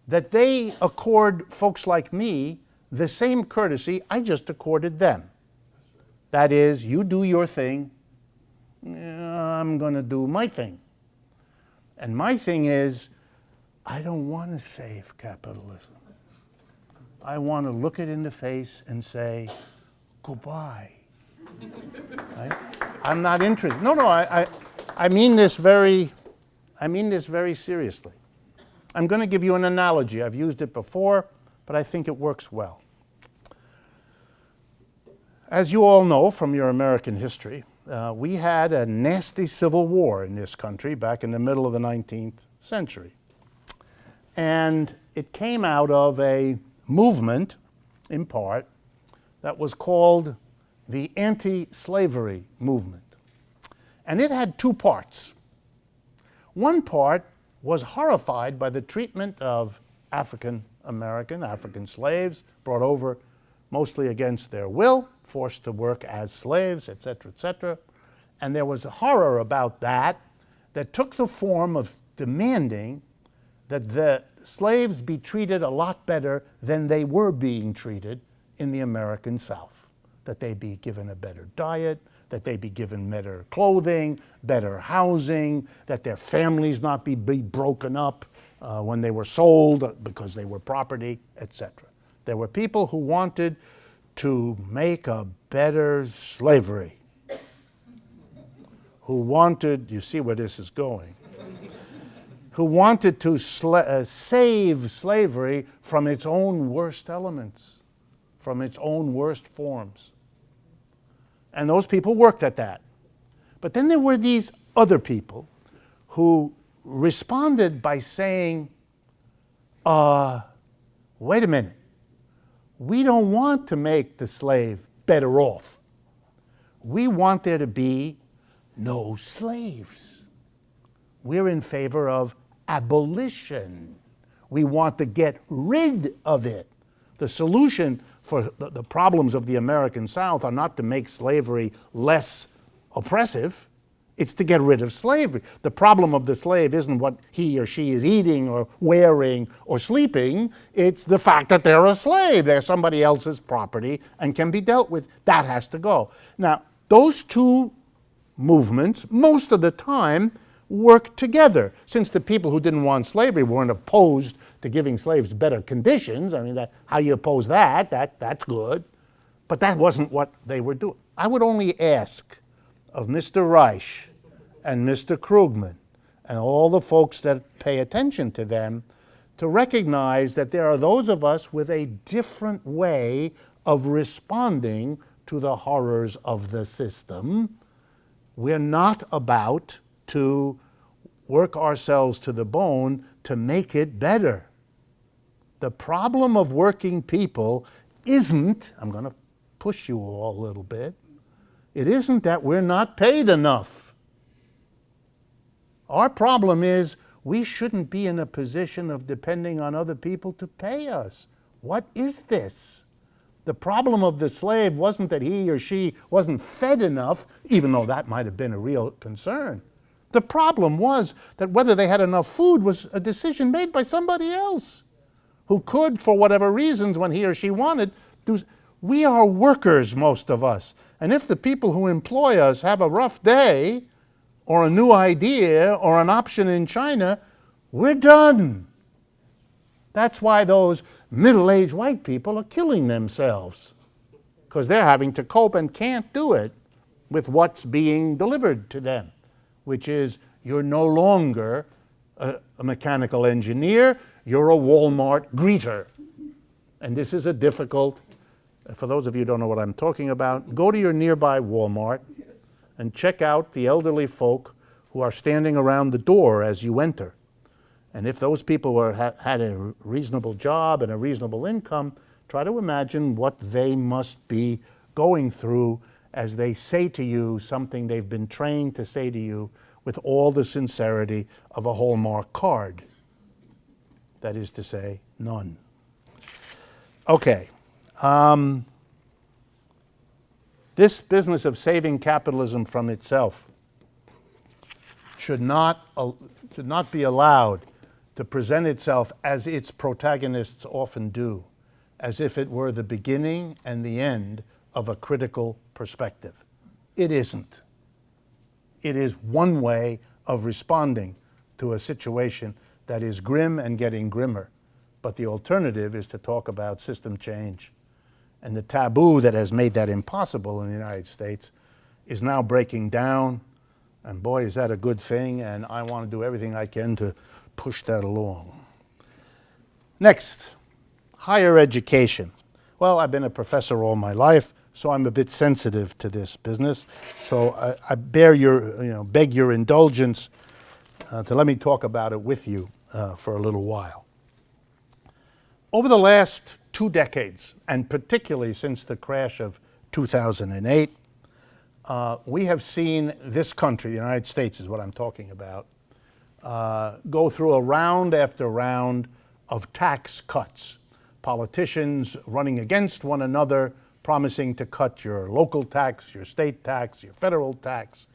that they accord folks like me the same courtesy I just accorded them. That is, you do your thing, I'm going to do my thing. And my thing is, I don't want to save capitalism. I want to look it in the face and say, goodbye. Right? I'm not interested. No, I mean this very seriously. I'm going to give you an analogy. I've used it before, but I think it works well. As you all know from your American history, we had a nasty civil war in this country back in the middle of the 19th century. And it came out of a movement, in part, that was called the anti-slavery movement. And it had two parts. One part was horrified by the treatment of African slaves, brought over mostly against their will, forced to work as slaves, etc., etc. And there was a horror about that took the form of demanding that the slaves be treated a lot better than they were being treated in the American South. That they be given a better diet, that they be given better clothing, better housing, that their families not be broken up when they were sold because they were property, etc. There were people who wanted to make a better slavery, who wanted, you see where this is going, who wanted to save slavery from its own worst elements, from its own worst forms. And those people worked at that. But then there were these other people who responded by saying, wait a minute. We don't want to make the slave better off. We want there to be no slaves. We're in favor of abolition. We want to get rid of it. The solution for the problems of the American South are not to make slavery less oppressive. It's to get rid of slavery. The problem of the slave isn't what he or she is eating or wearing or sleeping. It's the fact that they're a slave. They're somebody else's property and can be dealt with. That has to go. Now, those two movements, most of the time, work together. Since the people who didn't want slavery weren't opposed to giving slaves better conditions, I mean, how you oppose that's good. But that wasn't what they were doing. I would only ask of Mr. Reich and Mr. Krugman and all the folks that pay attention to them to recognize that there are those of us with a different way of responding to the horrors of the system. We're not about to work ourselves to the bone to make it better. The problem of working people isn't, I'm going to push you all a little bit, it isn't that we're not paid enough. Our problem is we shouldn't be in a position of depending on other people to pay us. What is this? The problem of the slave wasn't that he or she wasn't fed enough, even though that might have been a real concern. The problem was that whether they had enough food was a decision made by somebody else who could, for whatever reasons, when he or she wanted, do. We are workers, most of us. And if the people who employ us have a rough day, or a new idea, or an option in China, we're done. That's why those middle-aged white people are killing themselves, because they're having to cope and can't do it with what's being delivered to them, which is you're no longer a mechanical engineer, you're a Walmart greeter. And this is a difficult, for those of you who don't know what I'm talking about, go to your nearby Walmart and check out the elderly folk who are standing around the door as you enter. And if those people had a reasonable job and a reasonable income, try to imagine what they must be going through as they say to you something they've been trained to say to you with all the sincerity of a Hallmark card. That is to say, none. Okay. This business of saving capitalism from itself should not be allowed to present itself as its protagonists often do, as if it were the beginning and the end of a critical perspective. It isn't. It is one way of responding to a situation that is grim and getting grimmer. But the alternative is to talk about system change. And the taboo that has made that impossible in the United States is now breaking down. And boy, is that a good thing, and I want to do everything I can to push that along. Next, higher education. Well, I've been a professor all my life, so I'm a bit sensitive to this business. So I beg your indulgence to let me talk about it with you for a little while. Over the last 2 decades, and particularly since the crash of 2008, we have seen this country, the United States is what I'm talking about, go through a round after round of tax cuts. Politicians running against one another, promising to cut your local tax, your state tax, your federal tax.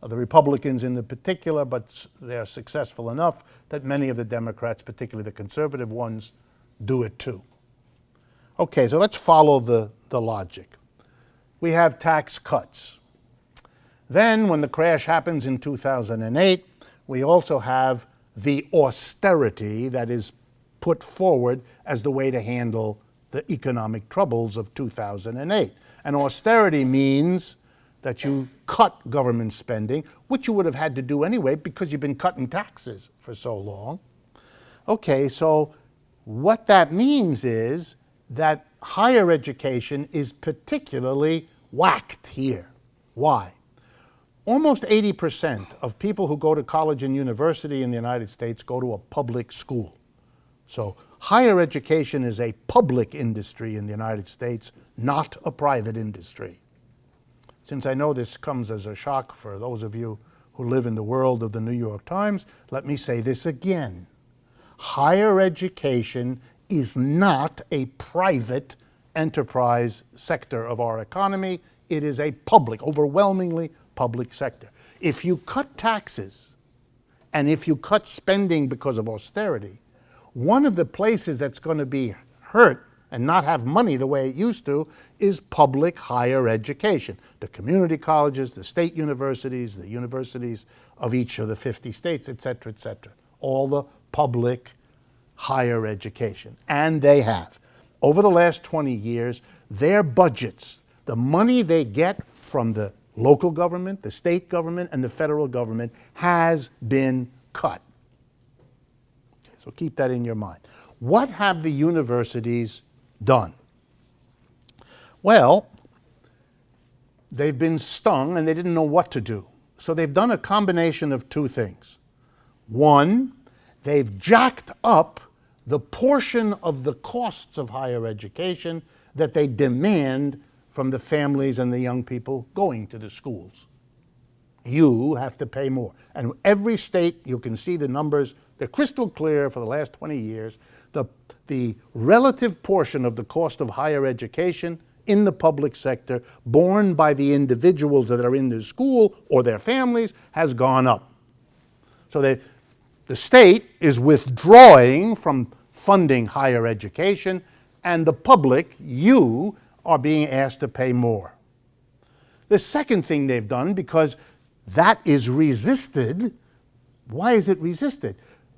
The Republicans in the particular, but they're successful enough that many of the Democrats, particularly the conservative ones, do it too. Okay, so let's follow the logic. We have tax cuts. Then, when the crash happens in 2008, we also have the austerity that is put forward as the way to handle the economic troubles of 2008. And austerity means that you cut government spending, which you would have had to do anyway because you've been cutting taxes for so long. Okay, so what that means is that higher education is particularly whacked here. Why? Almost 80% of people who go to college and university in the United States go to a public school. So higher education is a public industry in the United States, not a private industry. Since I know this comes as a shock for those of you who live in the world of the New York Times, let me say this again. Higher education is not a private enterprise sector of our economy. It is a public, overwhelmingly public sector. If you cut taxes and if you cut spending because of austerity, one of the places that's going to be hurt and not have money the way it used to is public higher education. The community colleges, the state universities, the universities of each of the 50 states, et cetera, et cetera. All the public higher education. And they have. Over the last 20 years, their budgets, the money they get from the local government, the state government, and the federal government has been cut. Okay, so keep that in your mind. What have the universities done? Well, they've been stung and they didn't know what to do. So they've done a combination of two things. One, they've jacked up the portion of the costs of higher education that they demand from the families and the young people going to the schools. You have to pay more. And every state, you can see the numbers, they're crystal clear for the last 20 years. The relative portion of the cost of higher education in the public sector borne by the individuals that are in the school or their families has gone up. So the state is withdrawing from funding higher education, and the public, you, are being asked to pay more. The second thing they've done, because that is resisted, why is it resisted?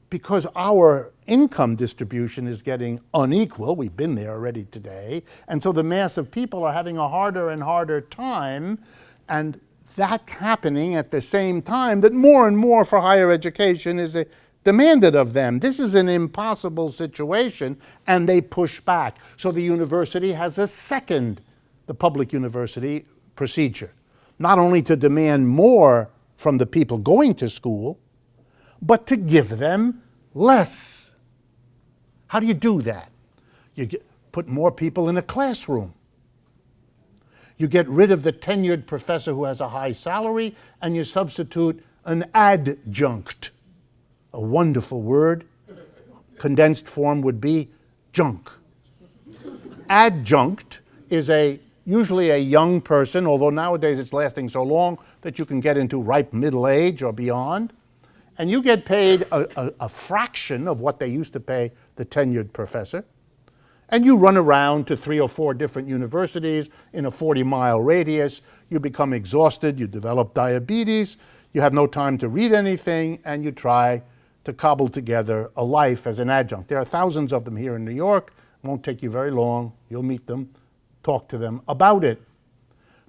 Because our income distribution is getting unequal. We've been there already today. And so the mass of people are having a harder and harder time, and that's happening at the same time that more and more for higher education is demanded of them. This is an impossible situation, and they push back. So the university has a second, the public university procedure, not only to demand more from the people going to school, but to give them less. How do you do that? You put more people in a classroom. You get rid of the tenured professor who has a high salary, and you substitute an adjunct. A wonderful word. Condensed form would be junk. Adjunct is usually a young person, although nowadays it's lasting so long that you can get into ripe middle age or beyond. And you get paid a fraction of what they used to pay the tenured professor. And you run around to 3 or 4 different universities in a 40-mile radius. You become exhausted, you develop diabetes, you have no time to read anything, and you try to cobble together a life as an adjunct. There are thousands of them here in New York. It won't take you very long. You'll meet them, talk to them about it.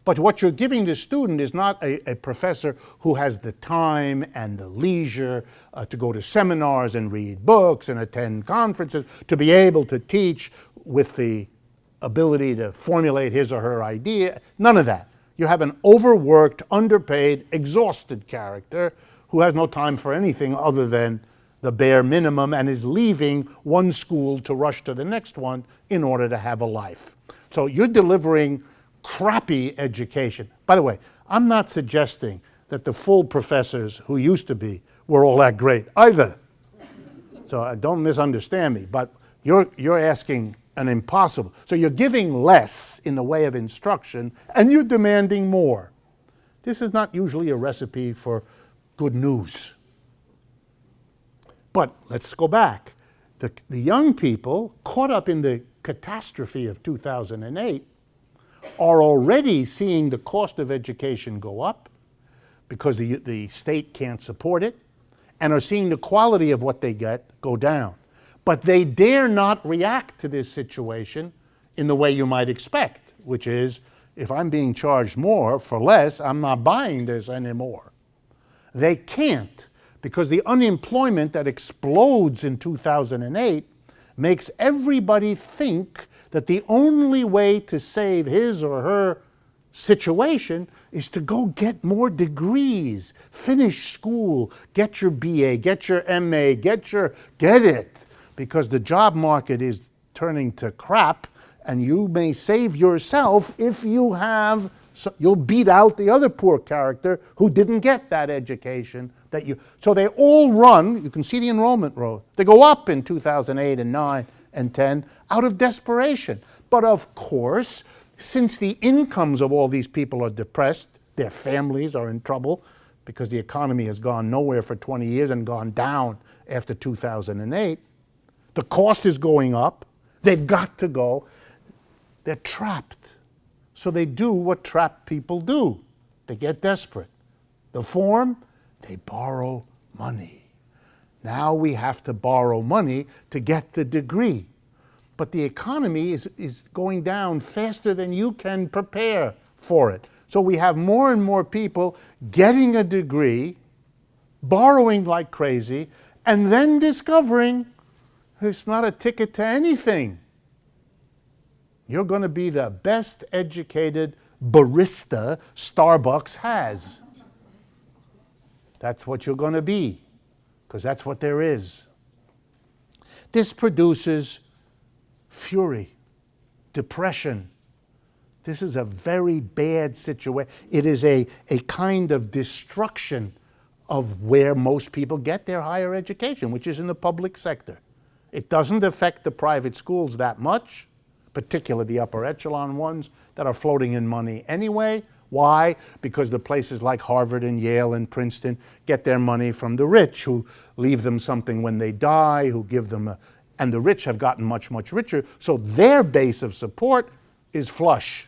But what you're giving the student is not a professor who has the time and the leisure to go to seminars and read books and attend conferences, to be able to teach with the ability to formulate his or her idea. None of that. You have an overworked, underpaid, exhausted character who has no time for anything other than the bare minimum and is leaving one school to rush to the next one in order to have a life. So you're delivering crappy education. By the way, I'm not suggesting that the full professors who used to be were all that great either. So don't misunderstand me, but you're asking an impossible. So you're giving less in the way of instruction and you're demanding more. This is not usually a recipe for good news. But let's go back. The young people caught up in the catastrophe of 2008 are already seeing the cost of education go up because the state can't support it, and are seeing the quality of what they get go down. But they dare not react to this situation in the way you might expect, which is, if I'm being charged more for less, I'm not buying this anymore. They can't, because the unemployment that explodes in 2008 makes everybody think that the only way to save his or her situation is to go get more degrees, finish school, get your BA, get your MA, get it, because the job market is turning to crap, and you may save yourself if you have, you'll beat out the other poor character who didn't get that education that you, so they all run, you can see the enrollment road, they go up in 2008 and 9 and 10 out of desperation. But of course, since the incomes of all these people are depressed, their families are in trouble because the economy has gone nowhere for 20 years and gone down after 2008. The cost is going up. They've got to go. They're trapped. So they do what trapped people do. They get desperate. The form, they borrow money. Now we have to borrow money to get the degree. But the economy is going down faster than you can prepare for it. So we have more and more people getting a degree, borrowing like crazy, and then discovering it's not a ticket to anything. You're going to be the best educated barista Starbucks has. That's what you're going to be, because that's what there is. This produces fury, depression. This is a very bad situation. It is a kind of destruction of where most people get their higher education, which is in the public sector. It doesn't affect the private schools that much, particularly the upper echelon ones that are floating in money anyway. Why? Because the places like Harvard and Yale and Princeton get their money from the rich, who leave them something when they die, who give them and the rich have gotten much, much richer, so their base of support is flush.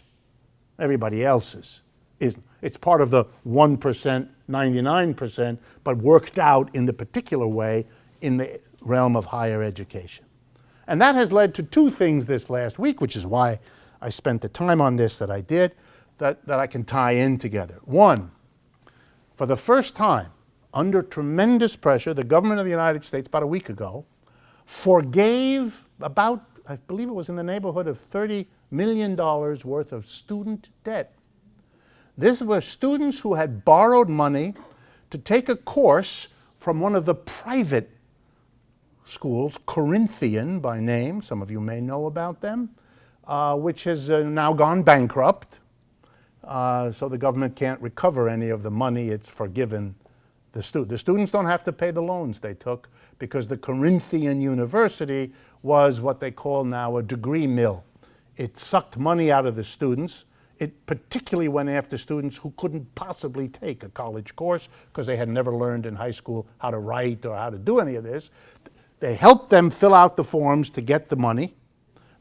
Everybody else's isn't. It's part of the 1%, 99%, but worked out in the particular way in the realm of higher education. And that has led to two things this last week, which is why I spent the time on this that I did, that I can tie in together. One, for the first time, under tremendous pressure, the government of the United States, about a week ago, forgave about, I believe it was in the neighborhood of $30 million worth of student debt. These were students who had borrowed money to take a course from one of the private schools, Corinthian by name, some of you may know about them, which has now gone bankrupt. So the government can't recover any of the money it's forgiven the students. The students don't have to pay the loans they took because the Corinthian University was what they call now a degree mill. It sucked money out of the students. It particularly went after students who couldn't possibly take a college course because they had never learned in high school how to write or how to do any of this. They helped them fill out the forms to get the money.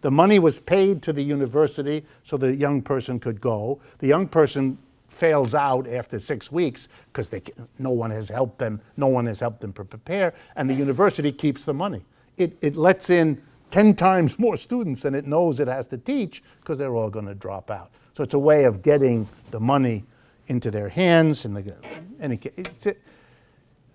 The money was paid to the university so the young person could go. The young person fails out after 6 weeks because no one has helped them prepare, and the university keeps the money. It lets in 10 times more students than it knows it has to teach because they're all going to drop out. So it's a way of getting the money into their hands.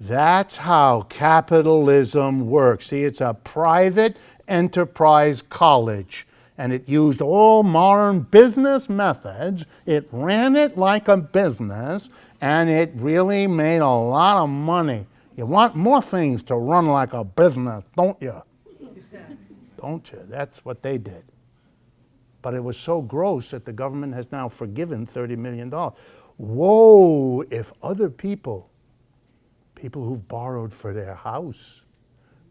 That's how capitalism works. See, it's a private enterprise college, and it used all modern business methods. It ran it like a business, and it really made a lot of money. You want more things to run like a business, don't you? Don't you? That's what they did. But it was so gross that the government has now forgiven $30 million. Whoa, if other people who've borrowed for their house,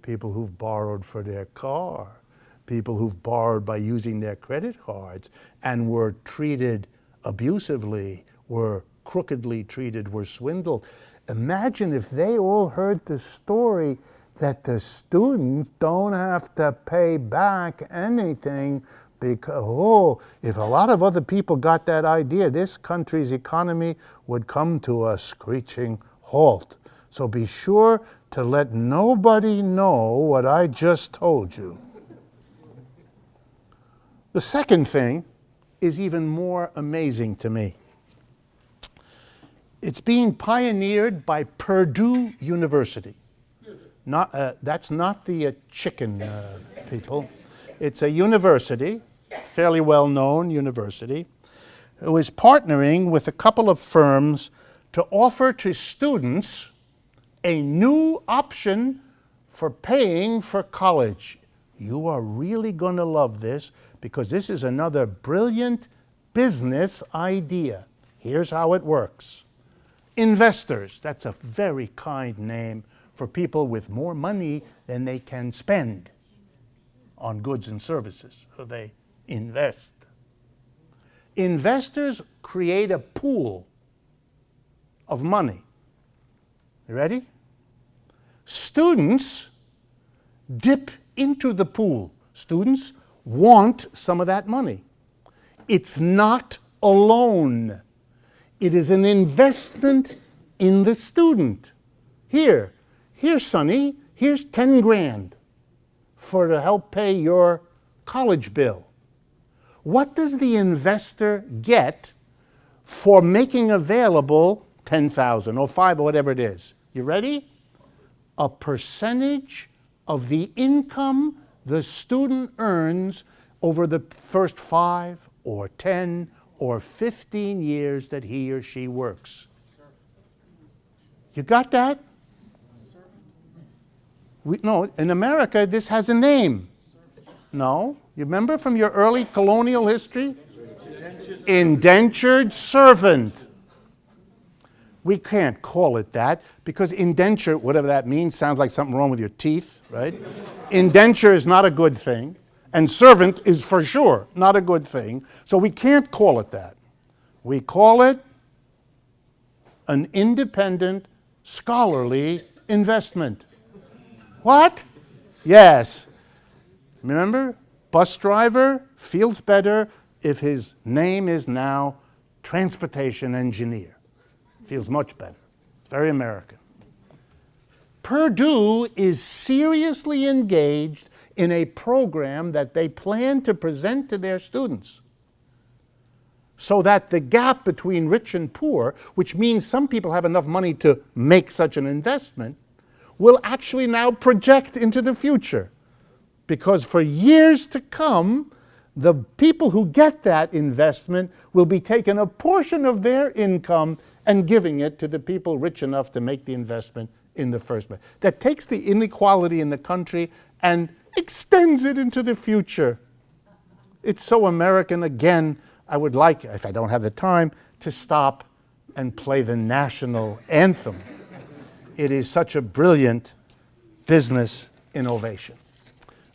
people who've borrowed for their car, people who've borrowed by using their credit cards and were treated abusively, were crookedly treated, were swindled. Imagine if they all heard the story that the students don't have to pay back anything because, if a lot of other people got that idea, this country's economy would come to a screeching halt. So be sure to let nobody know what I just told you. The second thing is even more amazing to me. It's being pioneered by Purdue University. That's not the chicken people. It's a university, fairly well-known university, who is partnering with a couple of firms to offer to students a new option for paying for college. You are really going to love this because this is another brilliant business idea. Here's how it works. Investors, that's a very kind name for people with more money than they can spend on goods and services. So they invest. Investors create a pool of money. You ready? Students dip into the pool. Students want some of that money. It's not a loan. It is an investment in the student. Here, Sonny, here's 10 grand to help pay your college bill. What does the investor get for making available 10,000 or 5 or whatever it is? You ready? A percentage of the income the student earns over the first 5 or 10 or 15 years that he or she works. You got that? No, in America, this has a name. No? You remember from your early colonial history? Indentured servant. We can't call it that because indenture, whatever that means, sounds like something wrong with your teeth, right? Indenture is not a good thing, and servant is for sure not a good thing, so we can't call it that. We call it an independent, scholarly investment. What? Yes. Remember? Bus driver feels better if his name is now transportation engineer. Feels much better. It's very American. Purdue is seriously engaged in a program that they plan to present to their students so that the gap between rich and poor, which means some people have enough money to make such an investment, will actually now project into the future. Because for years to come, the people who get that investment will be taking a portion of their income and giving it to the people rich enough to make the investment in the first place. That takes the inequality in the country and extends it into the future. It's so American. Again, I would like, if I don't have the time, to stop and play the national anthem. It is such a brilliant business innovation.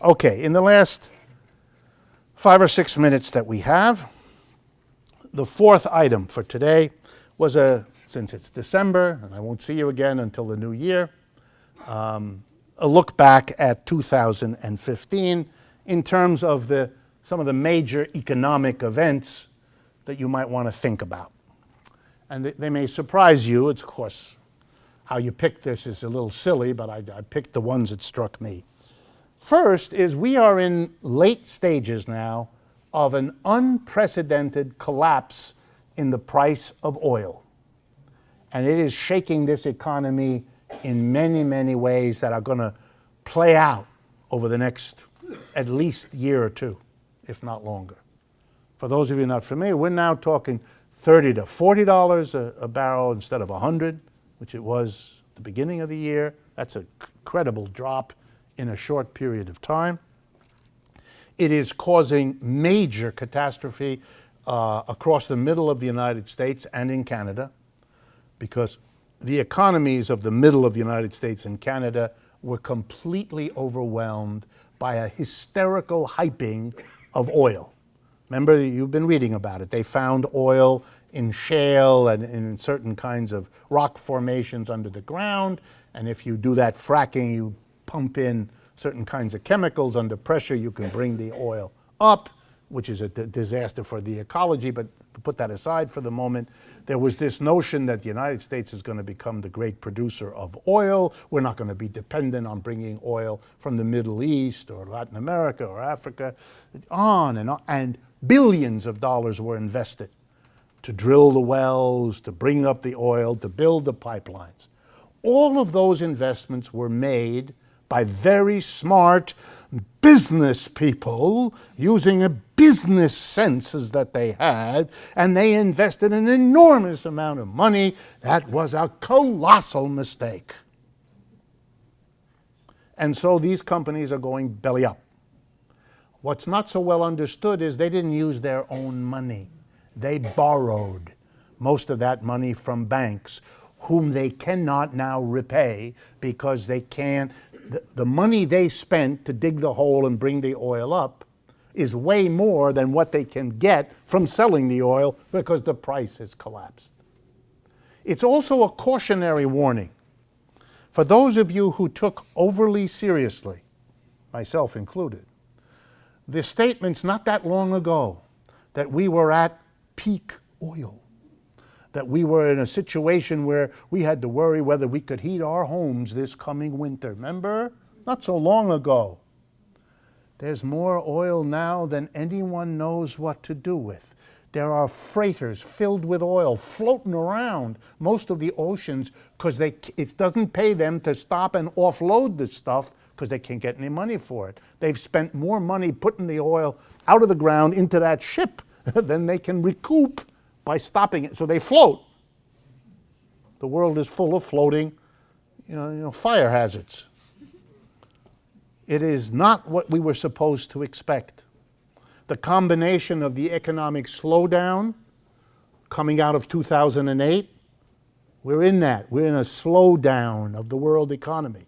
Okay, in the last 5 or 6 minutes that we have, the fourth item for today was since it's December, and I won't see you again until the new year, a look back at 2015 in terms of some of the major economic events that you might want to think about. And they may surprise you. It's, of course, how you pick this is a little silly, but I picked the ones that struck me. First is we are in late stages now of an unprecedented collapse in the price of oil. And it is shaking this economy in many, many ways that are going to play out over the next at least year or two, if not longer. For those of you not familiar, we're now talking $30 to $40 a barrel instead of $100, which it was at the beginning of the year. That's an incredible drop in a short period of time. It is causing major catastrophe across the middle of the United States and in Canada, because the economies of the middle of the United States and Canada were completely overwhelmed by a hysterical hyping of oil. Remember, you've been reading about it. They found oil in shale and in certain kinds of rock formations under the ground, and if you do that fracking, you pump in certain kinds of chemicals under pressure, you can bring the oil up, which is a disaster for the ecology, but to put that aside for the moment, there was this notion that the United States is going to become the great producer of oil. We're not going to be dependent on bringing oil from the Middle East or Latin America or Africa, on, and billions of dollars were invested to drill the wells, to bring up the oil, to build the pipelines. All of those investments were made by very smart business people using a business senses that they had, and they invested an enormous amount of money. That was a colossal mistake. And so these companies are going belly up. What's not so well understood is they didn't use their own money. They borrowed most of that money from banks, whom they cannot now repay because they can't. The money they spent to dig the hole and bring the oil up is way more than what they can get from selling the oil because the price has collapsed. It's also a cautionary warning for those of you who took overly seriously, myself included, the statements not that long ago that we were at peak oil, that we were in a situation where we had to worry whether we could heat our homes this coming winter. Remember? Not so long ago. There's more oil now than anyone knows what to do with. There are freighters filled with oil floating around most of the oceans because it doesn't pay them to stop and offload the stuff because they can't get any money for it. They've spent more money putting the oil out of the ground into that ship than they can recoup by stopping it. So they float. The world is full of floating, fire hazards. It is not what we were supposed to expect. The combination of the economic slowdown coming out of 2008, we're in that. We're in a slowdown of the world economy.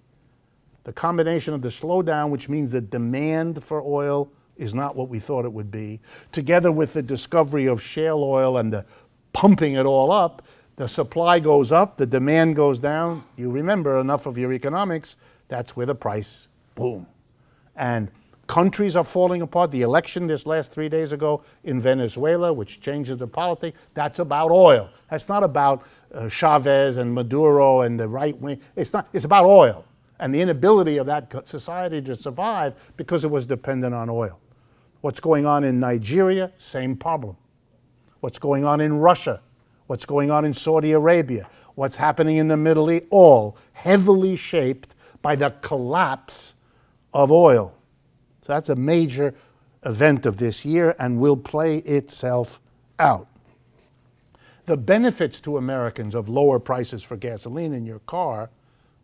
The combination of the slowdown, which means the demand for oil is not what we thought it would be, together with the discovery of shale oil and the pumping it all up, the supply goes up, the demand goes down. You remember enough of your economics, that's where the price, boom. And countries are falling apart. The election this last 3 days ago in Venezuela, which changes the politics, that's about oil. That's not about Chavez and Maduro and the right wing. It's about oil and the inability of that society to survive because it was dependent on oil. What's going on in Nigeria? Same problem. What's going on in Russia? What's going on in Saudi Arabia? What's happening in the Middle East? All heavily shaped by the collapse of oil. So that's a major event of this year and will play itself out. The benefits to Americans of lower prices for gasoline in your car,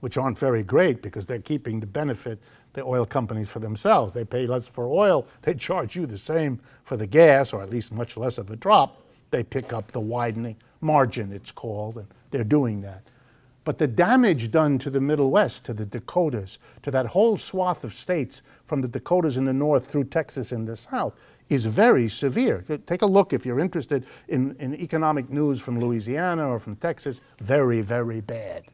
which aren't very great because they're keeping the benefit, the oil companies, for themselves. They pay less for oil, they charge you the same for the gas, or at least much less of a drop. They pick up the widening margin, it's called, and they're doing that. But the damage done to the Middle West, to the Dakotas, to that whole swath of states from the Dakotas in the north through Texas in the south is very severe. Take a look if you're interested in economic news from Louisiana or from Texas. Very, very bad.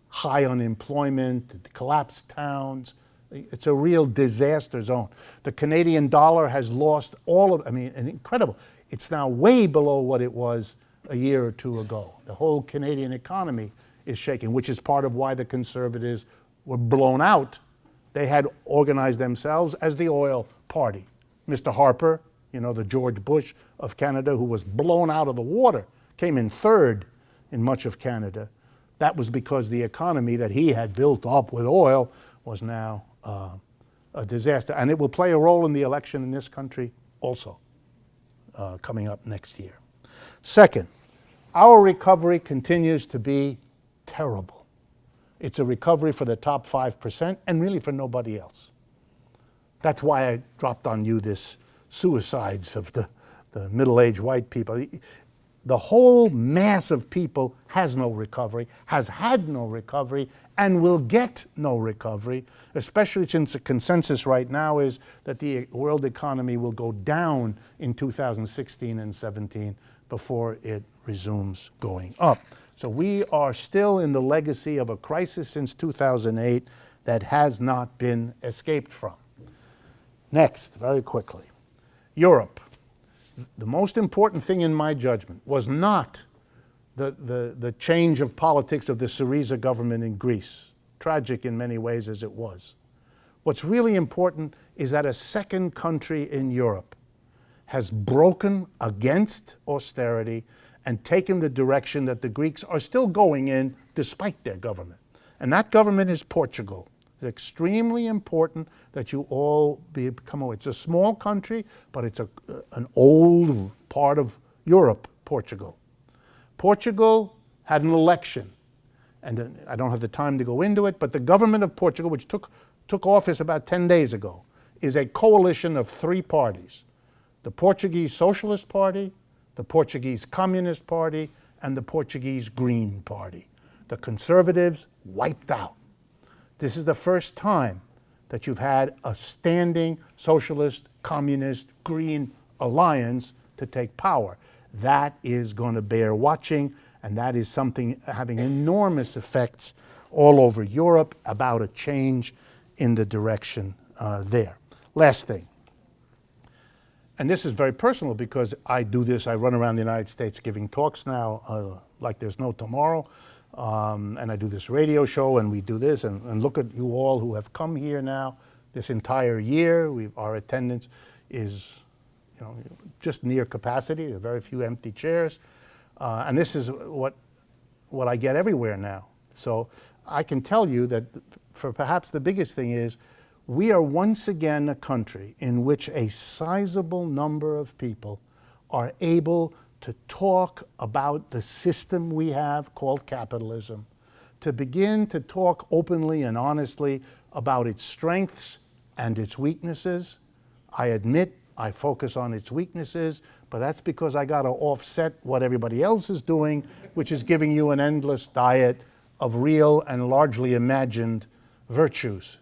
High unemployment, collapsed towns. It's a real disaster zone. The Canadian dollar has lost incredible. It's now way below what it was a year or two ago. The whole Canadian economy is shaking, which is part of why the Conservatives were blown out. They had organized themselves as the oil party. Mr. Harper, the George Bush of Canada, who was blown out of the water, came in third in much of Canada. That was because the economy that he had built up with oil was now a disaster. And it will play a role in the election in this country also, coming up next year. Second, our recovery continues to be terrible. It's a recovery for the top 5% and really for nobody else. That's why I dropped on you this suicides of the middle-aged white people. The whole mass of people has no recovery, has had no recovery, and will get no recovery, especially since the consensus right now is that the world economy will go down in 2016 and 17 before it resumes going up. So we are still in the legacy of a crisis since 2008 that has not been escaped from. Next, very quickly, Europe. The most important thing in my judgment was not the change of politics of the Syriza government in Greece, tragic in many ways as it was. What's really important is that a second country in Europe has broken against austerity and taken the direction that the Greeks are still going in despite their government. And that government is Portugal. It's extremely important that you all become aware. It's a small country, but it's an old part of Europe, Portugal. Portugal had an election, and I don't have the time to go into it, but the government of Portugal, which took office about 10 days ago, is a coalition of three parties: the Portuguese Socialist Party, the Portuguese Communist Party, and the Portuguese Green Party. The Conservatives wiped out. This is the first time that you've had a standing socialist, communist, green alliance to take power. That is going to bear watching, and that is something having enormous effects all over Europe about a change in the direction there. Last thing, and this is very personal because I do this, I run around the United States giving talks now like there's no tomorrow. And I do this radio show, and we do this, and look at you all who have come here now this entire year. Our attendance is just near capacity. There are very few empty chairs. And this is what I get everywhere now. So I can tell you that for perhaps the biggest thing is we are once again a country in which a sizable number of people are able to talk about the system we have called capitalism, to begin to talk openly and honestly about its strengths and its weaknesses. I admit I focus on its weaknesses, but that's because I got to offset what everybody else is doing, which is giving you an endless diet of real and largely imagined virtues.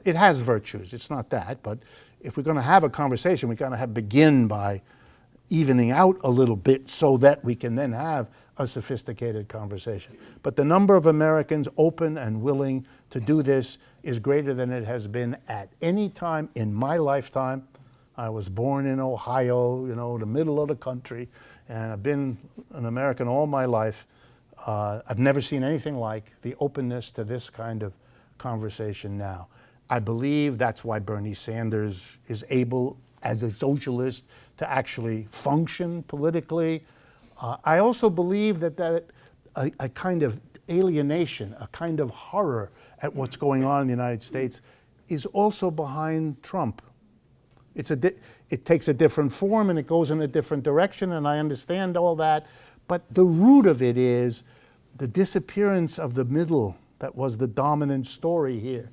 It has virtues, it's not that, but if we're going to have a conversation, we're going to begin by evening out a little bit so that we can then have a sophisticated conversation. But the number of Americans open and willing to do this is greater than it has been at any time in my lifetime. I was born in Ohio, the middle of the country, and I've been an American all my life. I've never seen anything like the openness to this kind of conversation now. I believe that's why Bernie Sanders is able, as a socialist, to actually function politically. I also believe that a kind of alienation, a kind of horror at what's going on in the United States is also behind Trump. It takes a different form and it goes in a different direction, and I understand all that, but the root of it is the disappearance of the middle that was the dominant story here.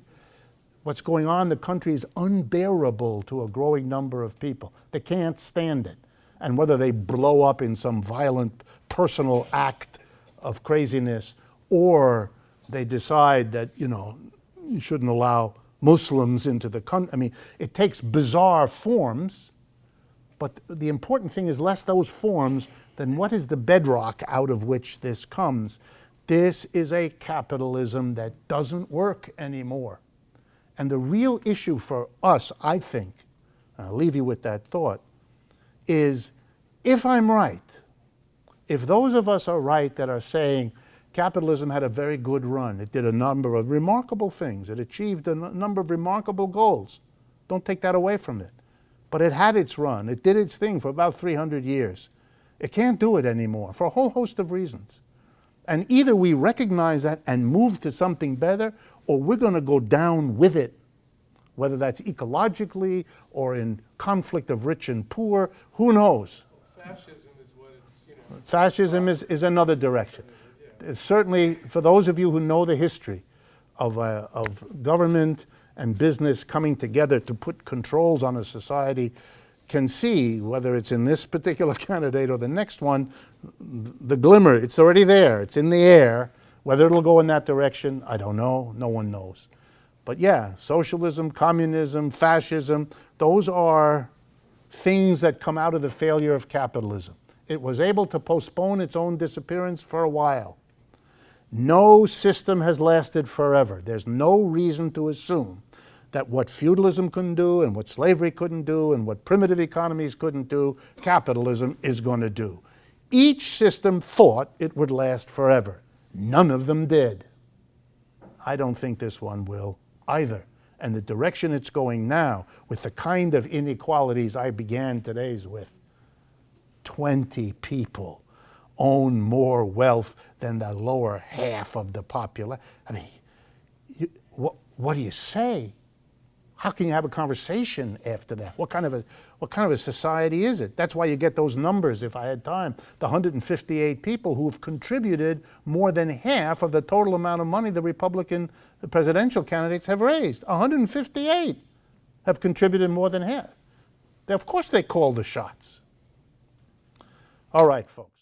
What's going on in the country is unbearable to a growing number of people. They can't stand it. And whether they blow up in some violent personal act of craziness, or they decide that, you shouldn't allow Muslims into the country. I mean, it takes bizarre forms, but the important thing is less those forms than what is the bedrock out of which this comes. This is a capitalism that doesn't work anymore. And the real issue for us, I think, and I'll leave you with that thought, is if I'm right, if those of us are right that are saying capitalism had a very good run, it did a number of remarkable things, it achieved a number of remarkable goals, don't take that away from it, but it had its run, it did its thing for about 300 years. It can't do it anymore for a whole host of reasons. And either we recognize that and move to something better, or we're going to go down with it, whether that's ecologically or in conflict of rich and poor, who knows? Fascism is what it's, Fascism is another direction. Certainly, for those of you who know the history of government and business coming together to put controls on a society, can see, whether it's in this particular candidate or the next one, the glimmer, it's already there, it's in the air. Whether it'll go in that direction, I don't know, no one knows. But yeah, socialism, communism, fascism, those are things that come out of the failure of capitalism. It was able to postpone its own disappearance for a while. No system has lasted forever. There's no reason to assume that what feudalism couldn't do and what slavery couldn't do and what primitive economies couldn't do, capitalism is going to do. Each system thought it would last forever. None of them did. I don't think this one will either. And the direction it's going now, with the kind of inequalities I began today's with, 20 people own more wealth than the lower half of the population. I mean, what do you say? How can you have a conversation after that? What kind of a society is it? That's why you get those numbers, if I had time. The 158 people who have contributed more than half of the total amount of money the Republican presidential candidates have raised. 158 have contributed more than half. Of course they call the shots. All right, folks.